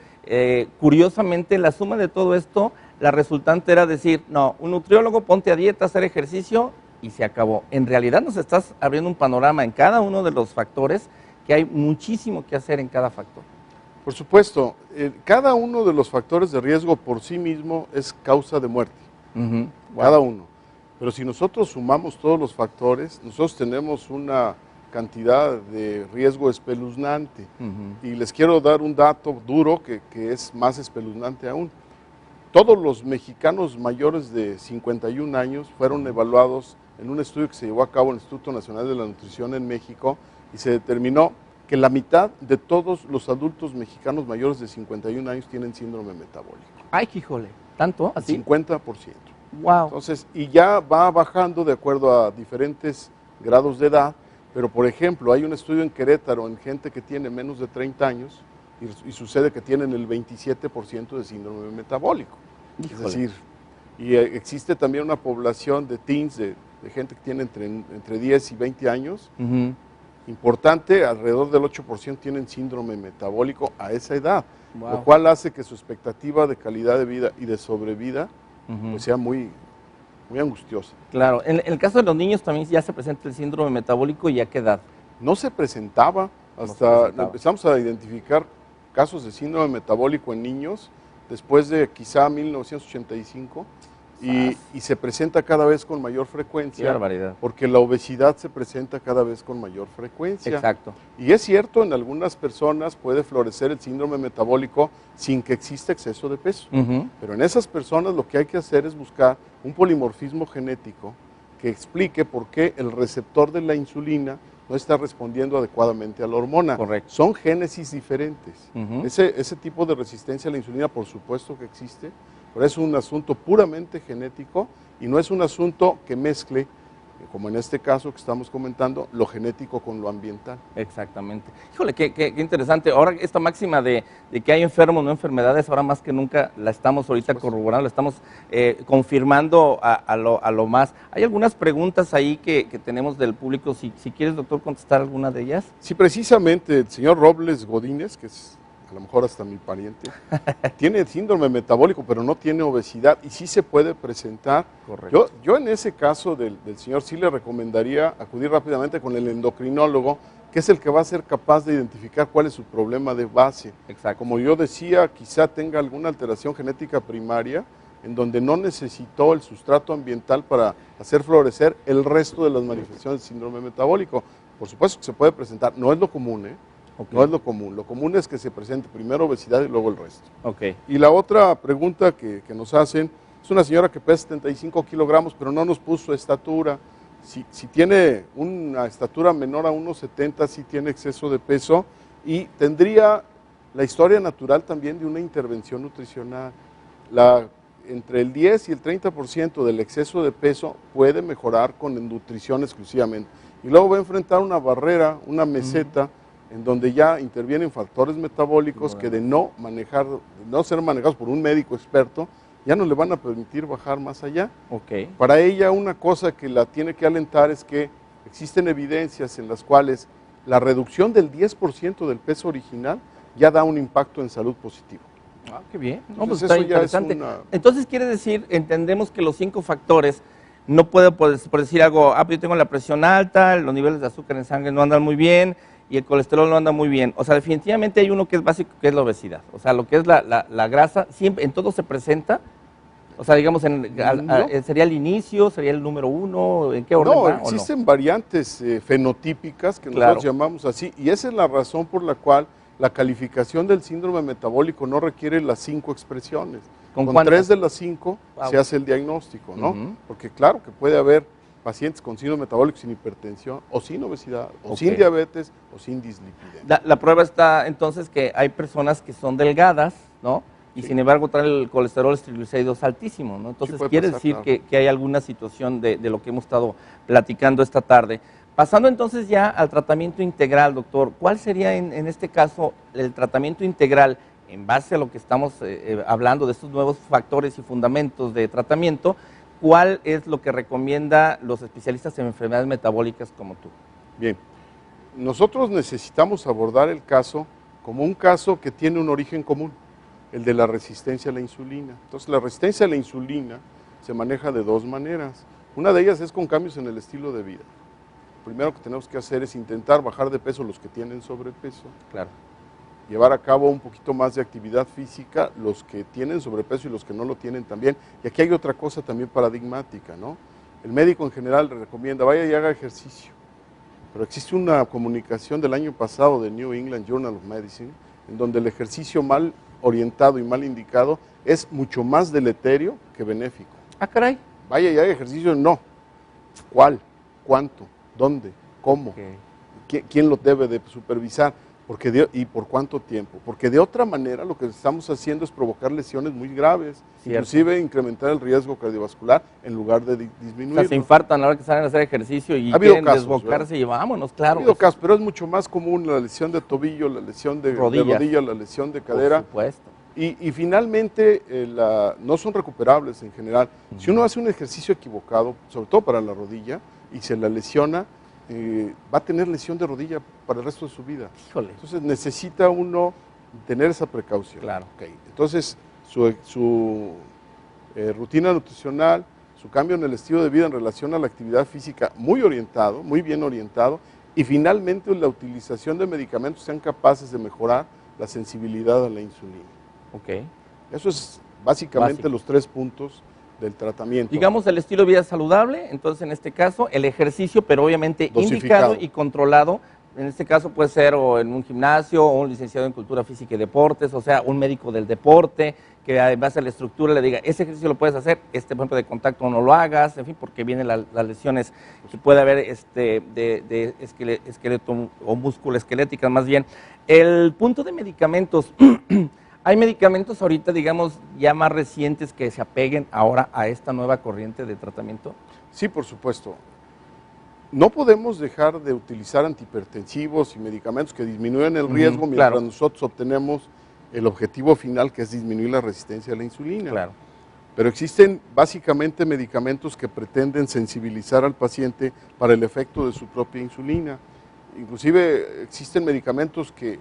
curiosamente, la suma de todo esto, la resultante era decir, no, un nutriólogo, ponte a dieta, hacer ejercicio y se acabó. En realidad nos estás abriendo un panorama en cada uno de los factores, que hay muchísimo que hacer en cada factor. Por supuesto, cada uno de los factores de riesgo por sí mismo es causa de muerte, Wow. cada uno. Pero si nosotros sumamos todos los factores, nosotros tenemos una cantidad de riesgo espeluznante. Y les quiero dar un dato duro que es más espeluznante aún. Todos los mexicanos mayores de 51 años fueron evaluados en un estudio que se llevó a cabo en el Instituto Nacional de la Nutrición en México y se determinó que la mitad de todos los adultos mexicanos mayores de 51 años tienen síndrome metabólico. Ay, híjole, ¿tanto? El ¿Así? 50%. Wow. Entonces, y ya va bajando de acuerdo a diferentes grados de edad, pero por ejemplo, hay un estudio en Querétaro en gente que tiene menos de 30 años y sucede que tienen el 27% de síndrome metabólico. Híjole. Es decir, y existe también una población de teens, de gente que tiene entre 10 y 20 años, importante, alrededor del 8% tienen síndrome metabólico a esa edad, lo cual hace que su expectativa de calidad de vida y de sobrevida pues sea muy, muy angustiosa. Claro, en el caso de los niños también ya se presenta el síndrome metabólico, ¿y a qué edad? No se presentaba hasta empezamos a identificar casos de síndrome metabólico en niños después de quizá 1985 y se presenta cada vez con mayor frecuencia. Qué barbaridad. Porque la obesidad se presenta cada vez con mayor frecuencia. Exacto. Y es cierto, en algunas personas puede florecer el síndrome metabólico sin que exista exceso de peso. Pero en esas personas lo que hay que hacer es buscar un polimorfismo genético que explique por qué el receptor de la insulina no está respondiendo adecuadamente a la hormona. Correcto. Son génesis diferentes. Ese tipo de resistencia a la insulina, por supuesto que existe, pero es un asunto puramente genético y no es un asunto que mezcle, como en este caso que estamos comentando, lo genético con lo ambiental. Exactamente. Híjole, qué interesante. Ahora esta máxima de que hay enfermos, no enfermedades, ahora más que nunca la estamos ahorita corroborando, la estamos confirmando a lo más. Hay algunas preguntas ahí que tenemos del público. Si quieres, doctor, contestar alguna de ellas. Sí, precisamente el señor Robles Godínez, que es a lo mejor hasta mi pariente, tiene síndrome metabólico, pero no tiene obesidad y sí se puede presentar. Correcto. Yo en ese caso del señor sí le recomendaría acudir rápidamente con el endocrinólogo, que es el que va a ser capaz de identificar cuál es su problema de base. Exacto. Como yo decía, quizá tenga alguna alteración genética primaria en donde no necesitó el sustrato ambiental para hacer florecer el resto de las manifestaciones del síndrome metabólico. Por supuesto que se puede presentar, no es lo común, No es lo común es que se presente primero obesidad y luego el resto. Y la otra pregunta que nos hacen, es una señora que pesa 75 kilogramos, pero no nos puso estatura. Si tiene una estatura menor a 1,70, sí tiene exceso de peso y tendría la historia natural también de una intervención nutricional. Entre el 10 y el 30% del exceso de peso puede mejorar con nutrición exclusivamente. Y luego va a enfrentar una barrera, una meseta, en donde ya intervienen factores metabólicos que de no ser manejados por un médico experto, ya no le van a permitir bajar más allá. Para ella una cosa que la tiene que alentar es que existen evidencias en las cuales la reducción del 10% del peso original ya da un impacto en salud positivo. Ah, qué bien. Entonces, pues está eso ya interesante. Entonces quiere decir, entendemos que los 5 factores, no puedo por decir algo, yo tengo la presión alta, los niveles de azúcar en sangre no andan muy bien, y el colesterol no anda muy bien. O sea, definitivamente hay uno que es básico, que es la obesidad. O sea, lo que es la grasa, siempre en todo se presenta. O sea, digamos, ¿sería el inicio, sería el número 1? ¿En qué orden va, No, existen variantes fenotípicas que nosotros llamamos así, y esa es la razón por la cual la calificación del síndrome metabólico no requiere las 5 expresiones. Con 3 de las 5 se hace el diagnóstico, ¿no? Porque claro que puede haber pacientes con síndrome metabólico sin hipertensión, o sin obesidad, o sin diabetes, o sin dislipidemia. La prueba está entonces que hay personas que son delgadas, ¿no? Y sin embargo traen el colesterol, los triglicéridos altísimo, ¿no? Entonces quiere decir que hay alguna situación de lo que hemos estado platicando esta tarde. Pasando entonces ya al tratamiento integral, doctor, ¿cuál sería en este caso el tratamiento integral en base a lo que estamos hablando de estos nuevos factores y fundamentos de tratamiento? ¿Cuál es lo que recomienda los especialistas en enfermedades metabólicas como tú? Bien, nosotros necesitamos abordar el caso como un caso que tiene un origen común, el de la resistencia a la insulina. Entonces, la resistencia a la insulina se maneja de 2 maneras. Una de ellas es con cambios en el estilo de vida. Lo primero que tenemos que hacer es intentar bajar de peso los que tienen sobrepeso. Claro. llevar a cabo un poquito más de actividad física, los que tienen sobrepeso y los que no lo tienen también. Y aquí hay otra cosa también paradigmática, ¿no? El médico en general le recomienda, vaya y haga ejercicio. Pero existe una comunicación del año pasado de New England Journal of Medicine, en donde el ejercicio mal orientado y mal indicado es mucho más deleterio que benéfico. Ah, caray. Vaya y haga ejercicio, no. ¿Cuál? ¿Cuánto? ¿Dónde? ¿Cómo? Okay. ¿Quién lo debe de supervisar? ¿Y por cuánto tiempo? Porque de otra manera lo que estamos haciendo es provocar lesiones muy graves, Cierto. Inclusive incrementar el riesgo cardiovascular en lugar de disminuirlo. O sea, se infartan a la hora que salen a hacer ejercicio y habido quieren casos, desbocarse, ¿verdad? y vámonos, claro. Ha habido casos, pero es mucho más común la lesión de tobillo, la lesión de rodilla, la lesión de cadera. Por supuesto. Y finalmente no son recuperables en general. Si uno hace un ejercicio equivocado, sobre todo para la rodilla, y se la lesiona, va a tener lesión de rodilla para el resto de su vida. Híjole. Entonces necesita uno tener esa precaución. Claro. Okay. Entonces su rutina nutricional, su cambio en el estilo de vida en relación a la actividad física, muy orientado, muy bien orientado, y finalmente la utilización de medicamentos sean capaces de mejorar la sensibilidad a la insulina. Ok. Eso es básicamente los 3 puntos del tratamiento. Digamos el estilo de vida saludable, entonces en este caso el ejercicio, pero obviamente dosificado, indicado y controlado. En este caso puede ser o en un gimnasio o un licenciado en cultura física y deportes, o sea, un médico del deporte que en base a la estructura le diga, ese ejercicio lo puedes hacer, por ejemplo de contacto no lo hagas, en fin, porque vienen las lesiones que puede haber de esqueleto o músculo esqueléticas más bien. El punto de medicamentos, ¿hay medicamentos ahorita, digamos, ya más recientes que se apeguen ahora a esta nueva corriente de tratamiento? Sí, por supuesto. No podemos dejar de utilizar antihipertensivos y medicamentos que disminuyen el riesgo mientras nosotros obtenemos el objetivo final, que es disminuir la resistencia a la insulina. Claro. Pero existen básicamente medicamentos que pretenden sensibilizar al paciente para el efecto de su propia insulina. Inclusive existen medicamentos que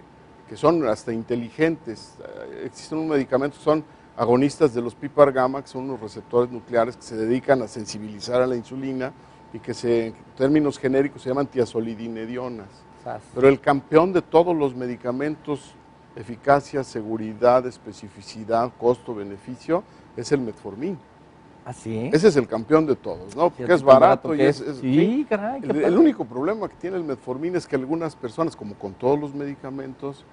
son hasta inteligentes. Existen unos medicamentos que son agonistas de los PPAR gamma, que son unos receptores nucleares que se dedican a sensibilizar a la insulina y que en términos genéricos se llaman tiazolidinedionas. Pero el campeón de todos los medicamentos, eficacia, seguridad, especificidad, costo, beneficio, es el metformin. ¿Así? Ese es el campeón de todos, ¿no? Porque es barato y sí, caray. El único problema que tiene el metformin es que algunas personas, como con todos los medicamentos,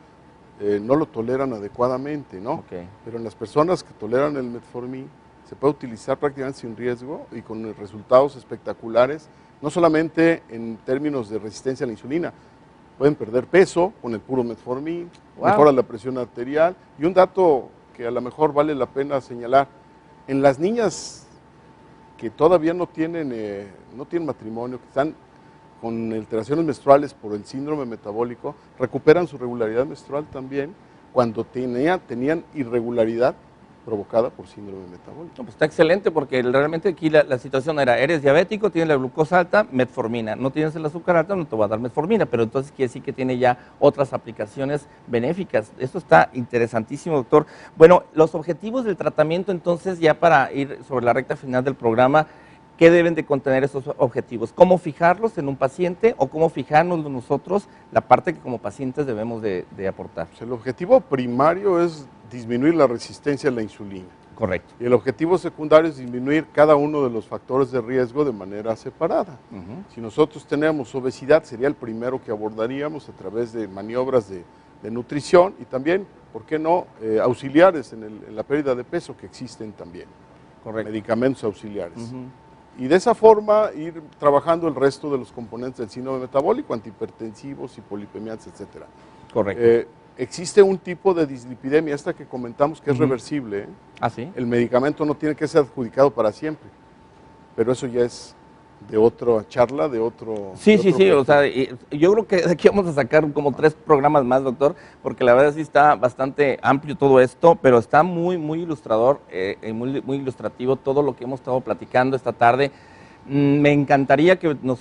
no lo toleran adecuadamente, ¿no? Okay. Pero en las personas que toleran el metformin, se puede utilizar prácticamente sin riesgo y con resultados espectaculares, no solamente en términos de resistencia a la insulina, pueden perder peso con el puro metformin, mejora la presión arterial, y un dato que a lo mejor vale la pena señalar, en las niñas que todavía no tienen matrimonio, que están con alteraciones menstruales por el síndrome metabólico, recuperan su regularidad menstrual también cuando tenían irregularidad provocada por síndrome metabólico. No, pues está excelente, porque realmente aquí la situación era, eres diabético, tienes la glucosa alta, metformina, no tienes el azúcar alta, no te va a dar metformina, pero entonces quiere decir que tiene ya otras aplicaciones benéficas. Esto está interesantísimo, doctor. Bueno, los objetivos del tratamiento, entonces, ya para ir sobre la recta final del programa, ¿qué deben de contener esos objetivos? ¿Cómo fijarlos en un paciente o cómo fijarnos nosotros la parte que como pacientes debemos de aportar? Pues el objetivo primario es disminuir la resistencia a la insulina. Correcto. Y el objetivo secundario es disminuir cada uno de los factores de riesgo de manera separada. Si nosotros tenemos obesidad, sería el primero que abordaríamos a través de maniobras de nutrición y también, ¿por qué no?, auxiliares en la pérdida de peso, que existen también. Correcto. Medicamentos auxiliares. Y de esa forma ir trabajando el resto de los componentes del síndrome metabólico, antihipertensivos, hipolipemiantes, etc. Correcto. Existe un tipo de dislipidemia, esta que comentamos, que es reversible. ¿Ah, sí? El medicamento no tiene que ser adjudicado para siempre, pero eso ya es de otra charla, de otro... Sí, o sea, yo creo que de aquí vamos a sacar como 3 programas más, doctor, porque la verdad sí está bastante amplio todo esto, pero está muy ilustrador, muy ilustrativo todo lo que hemos estado platicando esta tarde. Me encantaría que nos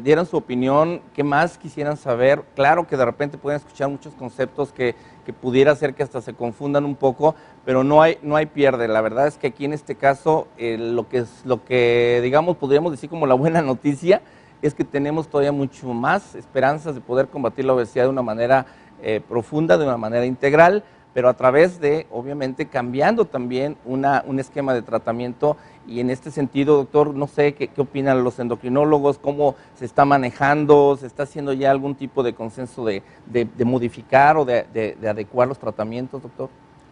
dieran su opinión, qué más quisieran saber. Claro que de repente pueden escuchar muchos conceptos que pudiera ser que hasta se confundan un poco, pero no hay pierde. La verdad es que aquí en este caso lo que digamos podríamos decir como la buena noticia es que tenemos todavía mucho más esperanzas de poder combatir la obesidad de una manera profunda, de una manera integral, pero a través de, obviamente, cambiando también un esquema de tratamiento. Y en este sentido, doctor, no sé qué opinan los endocrinólogos, cómo se está manejando, se está haciendo ya algún tipo de consenso de modificar o de adecuar los tratamientos, doctor.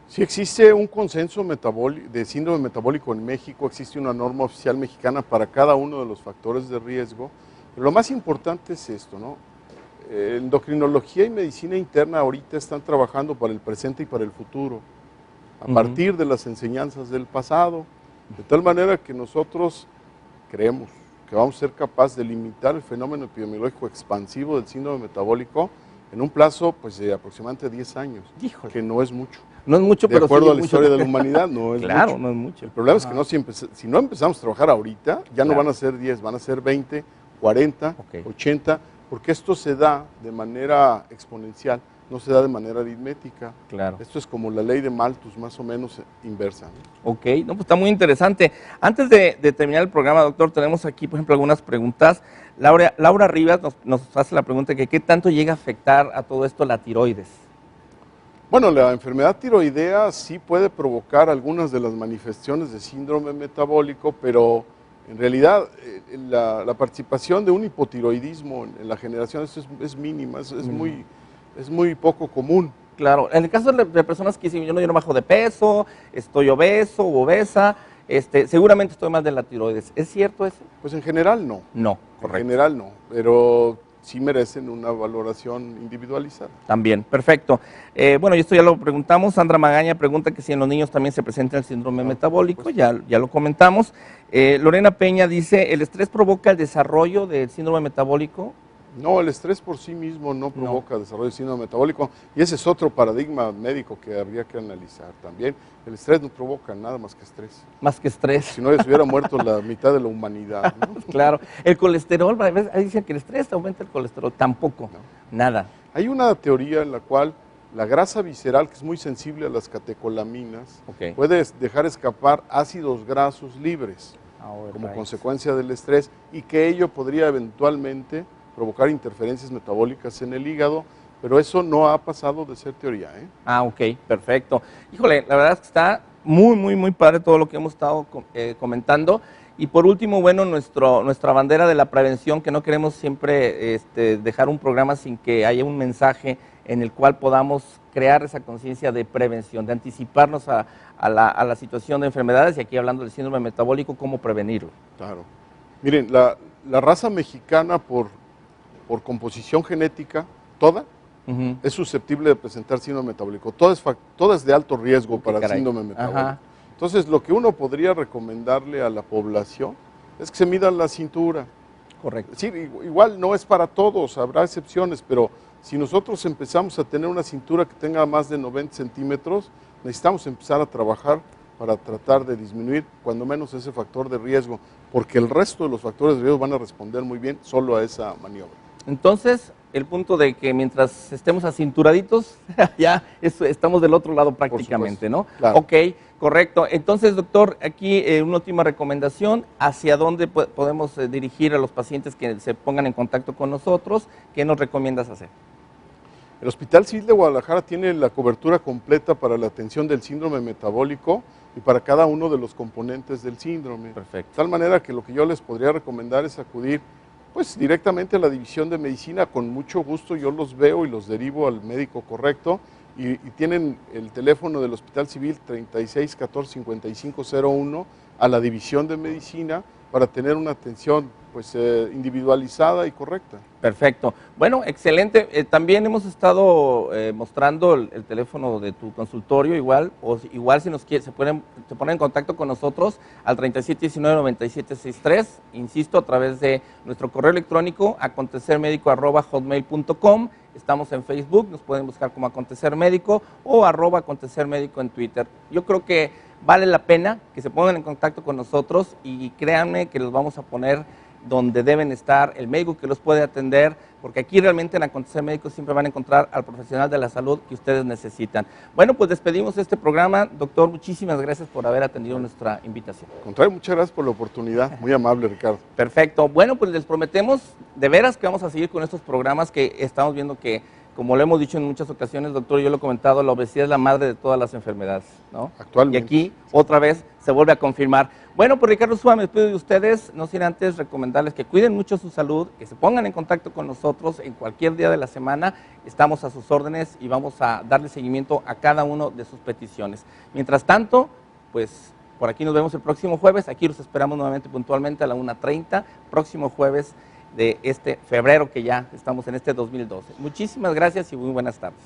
Sí existe un consenso de síndrome metabólico en México, existe una norma oficial mexicana para cada uno de los factores de riesgo, pero lo más importante es esto, ¿no? Endocrinología y medicina interna ahorita están trabajando para el presente y para el futuro, a partir de las enseñanzas del pasado, de tal manera que nosotros creemos que vamos a ser capaces de limitar el fenómeno epidemiológico expansivo del síndrome metabólico en un plazo pues, de aproximadamente 10 años, Híjole. que no es mucho. No es mucho, pero de acuerdo sí a la historia de la humanidad, no es claro, mucho. no es mucho. El problema es que si no empezamos a trabajar ahorita, ya no Claro. van a ser 10, van a ser 20, 40, Ok. 80, porque esto se da de manera exponencial, no se da de manera aritmética. Claro. Esto es como la ley de Malthus, más o menos inversa, ¿no? Ok, no, pues está muy interesante. Antes de terminar el programa, doctor, tenemos aquí, por ejemplo, algunas preguntas. Laura Rivas nos hace la pregunta que ¿qué tanto llega a afectar a todo esto la tiroides? Bueno, la enfermedad tiroidea sí puede provocar algunas de las manifestaciones de síndrome metabólico, pero en realidad la participación de un hipotiroidismo en la generación es mínima, es muy poco común. Claro, en el caso de personas que dicen yo no bajo de peso, estoy obeso o obesa, seguramente estoy mal de la tiroides. ¿Es cierto eso? Pues en general no. No, correcto. En general no, pero sí merecen una valoración individualizada. También, perfecto. Bueno, y esto ya lo preguntamos. Sandra Magaña pregunta que si en los niños también se presenta el síndrome metabólico, pues. ya lo comentamos. Lorena Peña dice, ¿el estrés provoca el desarrollo del síndrome metabólico? No, el estrés por sí mismo no provoca desarrollo de síndrome metabólico, y ese es otro paradigma médico que habría que analizar también. El estrés no provoca nada más que estrés. Más que estrés. Si no, ya se hubiera muerto la mitad de la humanidad, ¿no? Claro. El colesterol, a veces dicen que el estrés aumenta el colesterol. Tampoco, nada. Hay una teoría en la cual la grasa visceral, que es muy sensible a las catecolaminas, puede dejar escapar ácidos grasos libres como consecuencia del estrés, y que ello podría eventualmente provocar interferencias metabólicas en el hígado, pero eso no ha pasado de ser teoría, ¿eh? Ah, ok, perfecto. Híjole, la verdad es que está muy padre todo lo que hemos estado comentando. Y por último, bueno, nuestra bandera de la prevención, que no queremos siempre dejar un programa sin que haya un mensaje en el cual podamos crear esa conciencia de prevención, de anticiparnos a la situación de enfermedades, y aquí hablando del síndrome metabólico, cómo prevenirlo. Claro. Miren, la raza mexicana por composición genética, toda, es susceptible de presentar síndrome metabólico. Toda es de alto riesgo para el síndrome metabólico. Ajá. Entonces, lo que uno podría recomendarle a la población es que se midan la cintura. Correcto. Sí, igual no es para todos, habrá excepciones, pero si nosotros empezamos a tener una cintura que tenga más de 90 centímetros, necesitamos empezar a trabajar para tratar de disminuir cuando menos ese factor de riesgo, porque el resto de los factores de riesgo van a responder muy bien solo a esa maniobra. Entonces, el punto de que mientras estemos acinturaditos, ya estamos del otro lado prácticamente, ¿no? Claro. Ok, correcto. Entonces, doctor, aquí una última recomendación, ¿hacia dónde podemos dirigir a los pacientes que se pongan en contacto con nosotros? ¿Qué nos recomiendas hacer? El Hospital Civil de Guadalajara tiene la cobertura completa para la atención del síndrome metabólico y para cada uno de los componentes del síndrome. Perfecto. De tal manera que lo que yo les podría recomendar es acudir pues directamente a la división de medicina. Con mucho gusto yo los veo y los derivo al médico correcto, y tienen el teléfono del Hospital Civil 36 14 55 01 a la división de medicina para tener una atención pues individualizada y correcta. Perfecto. Bueno, excelente. También hemos estado mostrando el teléfono de tu consultorio, igual si nos quiere, se ponen en contacto con nosotros al 3719-9763, insisto, a través de nuestro correo electrónico acontecermedico@hotmail.com. Estamos en Facebook, nos pueden buscar como Acontecer Médico o @acontecermédico en Twitter. Yo creo que vale la pena que se pongan en contacto con nosotros, y créanme que los vamos a poner donde deben estar, el médico que los puede atender, porque aquí realmente en Acontecer Médico siempre van a encontrar al profesional de la salud que ustedes necesitan. Bueno, pues despedimos este programa. Doctor, muchísimas gracias por haber atendido nuestra invitación. Al contrario, muchas gracias por la oportunidad. Muy amable, Ricardo. Perfecto. Bueno, pues les prometemos de veras que vamos a seguir con estos programas, que estamos viendo que como lo hemos dicho en muchas ocasiones, doctor, yo lo he comentado, la obesidad es la madre de todas las enfermedades, ¿no? Actualmente. Y aquí, otra vez, se vuelve a confirmar. Bueno, pues Ricardo Ursúa, me despido de ustedes, no sin antes recomendarles que cuiden mucho su salud, que se pongan en contacto con nosotros en cualquier día de la semana, estamos a sus órdenes y vamos a darle seguimiento a cada uno de sus peticiones. Mientras tanto, pues por aquí nos vemos el próximo jueves, aquí los esperamos nuevamente puntualmente a la 1:30, próximo jueves de este febrero que ya estamos en este 2012. Muchísimas gracias y muy buenas tardes.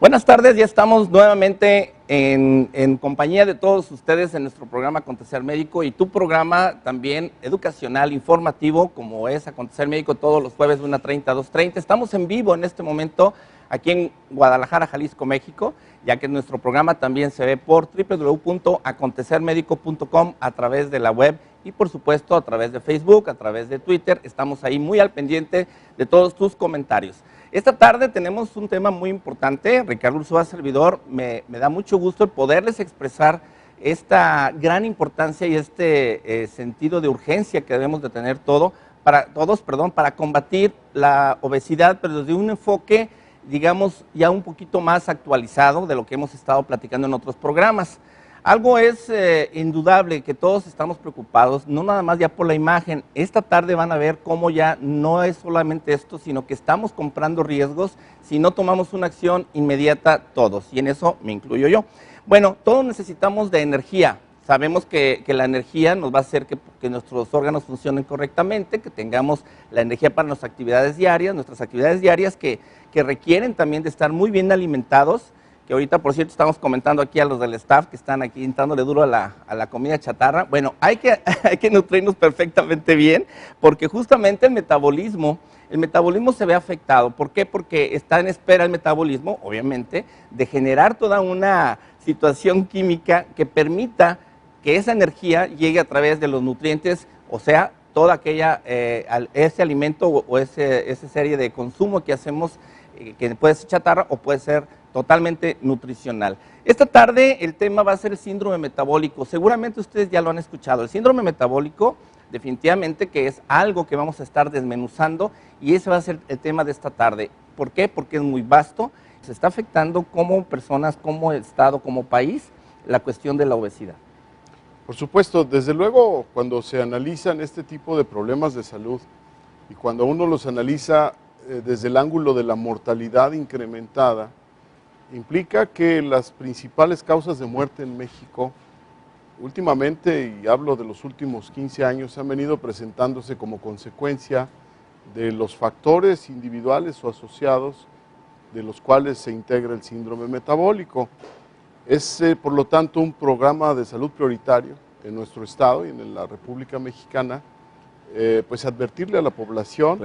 Buenas tardes, ya estamos nuevamente en compañía de todos ustedes en nuestro programa Acontecer Médico y tu programa también educacional, informativo, como es Acontecer Médico todos los jueves de 1:30 a 2:30. Estamos en vivo en este momento aquí en Guadalajara, Jalisco, México, ya que nuestro programa también se ve por www.acontecermedico.com a través de la web y por supuesto a través de Facebook, a través de Twitter. Estamos ahí muy al pendiente de todos tus comentarios. Esta tarde tenemos un tema muy importante. Ricardo Ursúa, servidor, me da mucho gusto el poderles expresar esta gran importancia y este sentido de urgencia que debemos de tener todos para combatir la obesidad, pero desde un enfoque, digamos, ya un poquito más actualizado de lo que hemos estado platicando en otros programas. Algo es indudable, que todos estamos preocupados, no nada más ya por la imagen. Esta tarde van a ver cómo ya no es solamente esto, sino que estamos comprando riesgos si no tomamos una acción inmediata todos, y en eso me incluyo yo. Bueno, todos necesitamos de energía. Sabemos que la energía nos va a hacer que nuestros órganos funcionen correctamente, que tengamos la energía para nuestras actividades diarias que requieren también de estar muy bien alimentados. Que ahorita, por cierto, estamos comentando aquí a los del staff que están aquí dándole duro a la comida chatarra. Bueno, hay que nutrirnos perfectamente bien, porque justamente el metabolismo se ve afectado. ¿Por qué? Porque está en espera el metabolismo, obviamente, de generar toda una situación química que permita que esa energía llegue a través de los nutrientes, o sea, toda aquella, ese alimento o esa serie de consumo que hacemos, que puede ser chatarra o puede ser totalmente nutricional. Esta tarde el tema va a ser el síndrome metabólico. Seguramente ustedes ya lo han escuchado. El síndrome metabólico definitivamente que es algo que vamos a estar desmenuzando y ese va a ser el tema de esta tarde. ¿Por qué? Porque es muy vasto. Se está afectando como personas, como Estado, como país, la cuestión de la obesidad. Por supuesto, desde luego cuando se analizan este tipo de problemas de salud y cuando uno los analiza desde el ángulo de la mortalidad incrementada, implica que las principales causas de muerte en México, últimamente, y hablo de los últimos 15 años, han venido presentándose como consecuencia de los factores individuales o asociados de los cuales se integra el síndrome metabólico. Es, por lo tanto, un programa de salud prioritario en nuestro estado y en la República Mexicana, pues advertirle a la población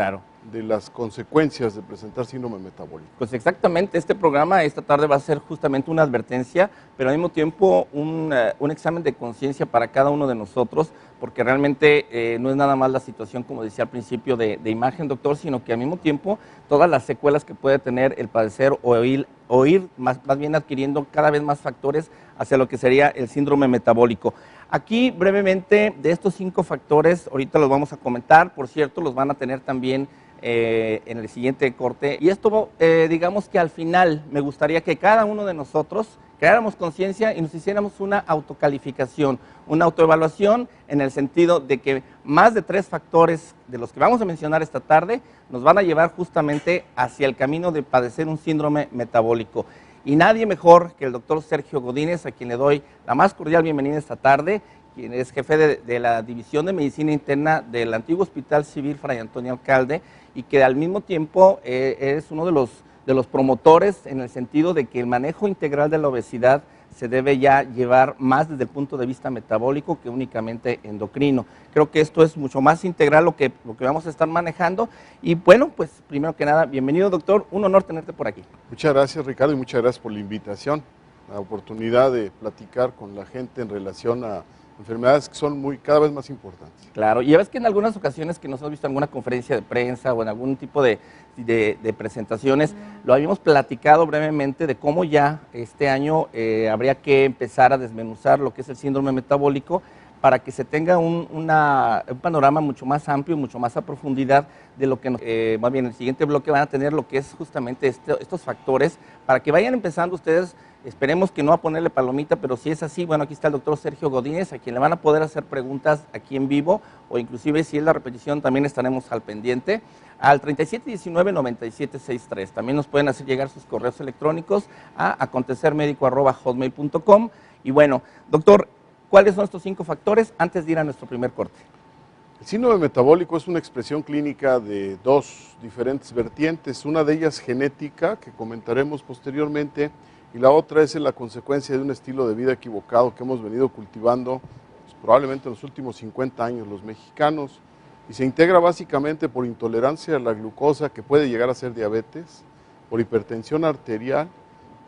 de las consecuencias de presentar síndrome metabólico. Pues exactamente, este programa esta tarde va a ser justamente una advertencia, pero al mismo tiempo un examen de conciencia para cada uno de nosotros, porque realmente no es nada más la situación, como decía al principio, de imagen, doctor, sino que al mismo tiempo todas las secuelas que puede tener el padecer o ir más bien adquiriendo cada vez más factores hacia lo que sería el síndrome metabólico. Aquí brevemente de estos 5 factores, ahorita los vamos a comentar, por cierto, los van a tener también en el siguiente corte. Y esto, digamos que al final me gustaría que cada uno de nosotros creáramos conciencia y nos hiciéramos una autocalificación, una autoevaluación en el sentido de que más de 3 factores de los que vamos a mencionar esta tarde nos van a llevar justamente hacia el camino de padecer un síndrome metabólico. Y nadie mejor que el doctor Sergio Godínez, a quien le doy la más cordial bienvenida esta tarde, quien es jefe de la División de Medicina Interna del antiguo Hospital Civil Fray Antonio Alcalde y que al mismo tiempo es uno de los promotores en el sentido de que el manejo integral de la obesidad se debe ya llevar más desde el punto de vista metabólico que únicamente endocrino. Creo que esto es mucho más integral lo que vamos a estar manejando. Y bueno, pues primero que nada, bienvenido doctor, un honor tenerte por aquí. Muchas gracias Ricardo y muchas gracias por la invitación, la oportunidad de platicar con la gente en relación a enfermedades que son cada vez más importantes. Claro, y ya ves que en algunas ocasiones que nos hemos visto en alguna conferencia de prensa o en algún tipo de presentaciones, lo habíamos platicado brevemente de cómo ya este año habría que empezar a desmenuzar lo que es el síndrome metabólico para que se tenga un panorama mucho más amplio, mucho más a profundidad de lo que más bien en el siguiente bloque van a tener lo que es justamente estos factores, para que vayan empezando ustedes, esperemos que no a ponerle palomita, pero si es así, bueno, aquí está el doctor Sergio Godínez, a quien le van a poder hacer preguntas aquí en vivo, o inclusive si es la repetición también estaremos al pendiente, al 3719-9763. También nos pueden hacer llegar sus correos electrónicos a acontecermedico@hotmail.com. Y bueno, doctor, ¿cuáles son estos 5 factores antes de ir a nuestro primer corte? El síndrome metabólico es una expresión clínica de 2 diferentes vertientes, una de ellas genética, que comentaremos posteriormente, y la otra es la consecuencia de un estilo de vida equivocado que hemos venido cultivando probablemente en los últimos 50 años los mexicanos, y se integra básicamente por intolerancia a la glucosa, que puede llegar a ser diabetes, por hipertensión arterial,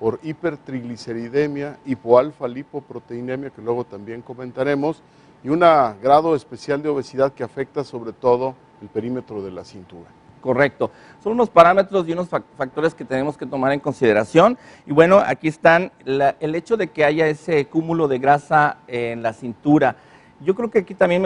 por hipertrigliceridemia, hipoalfa-lipoproteinemia, que luego también comentaremos, y un grado especial de obesidad que afecta sobre todo el perímetro de la cintura. Correcto, son unos parámetros y unos factores que tenemos que tomar en consideración. Y bueno, aquí están el hecho de que haya ese cúmulo de grasa en la cintura. Yo creo que aquí también me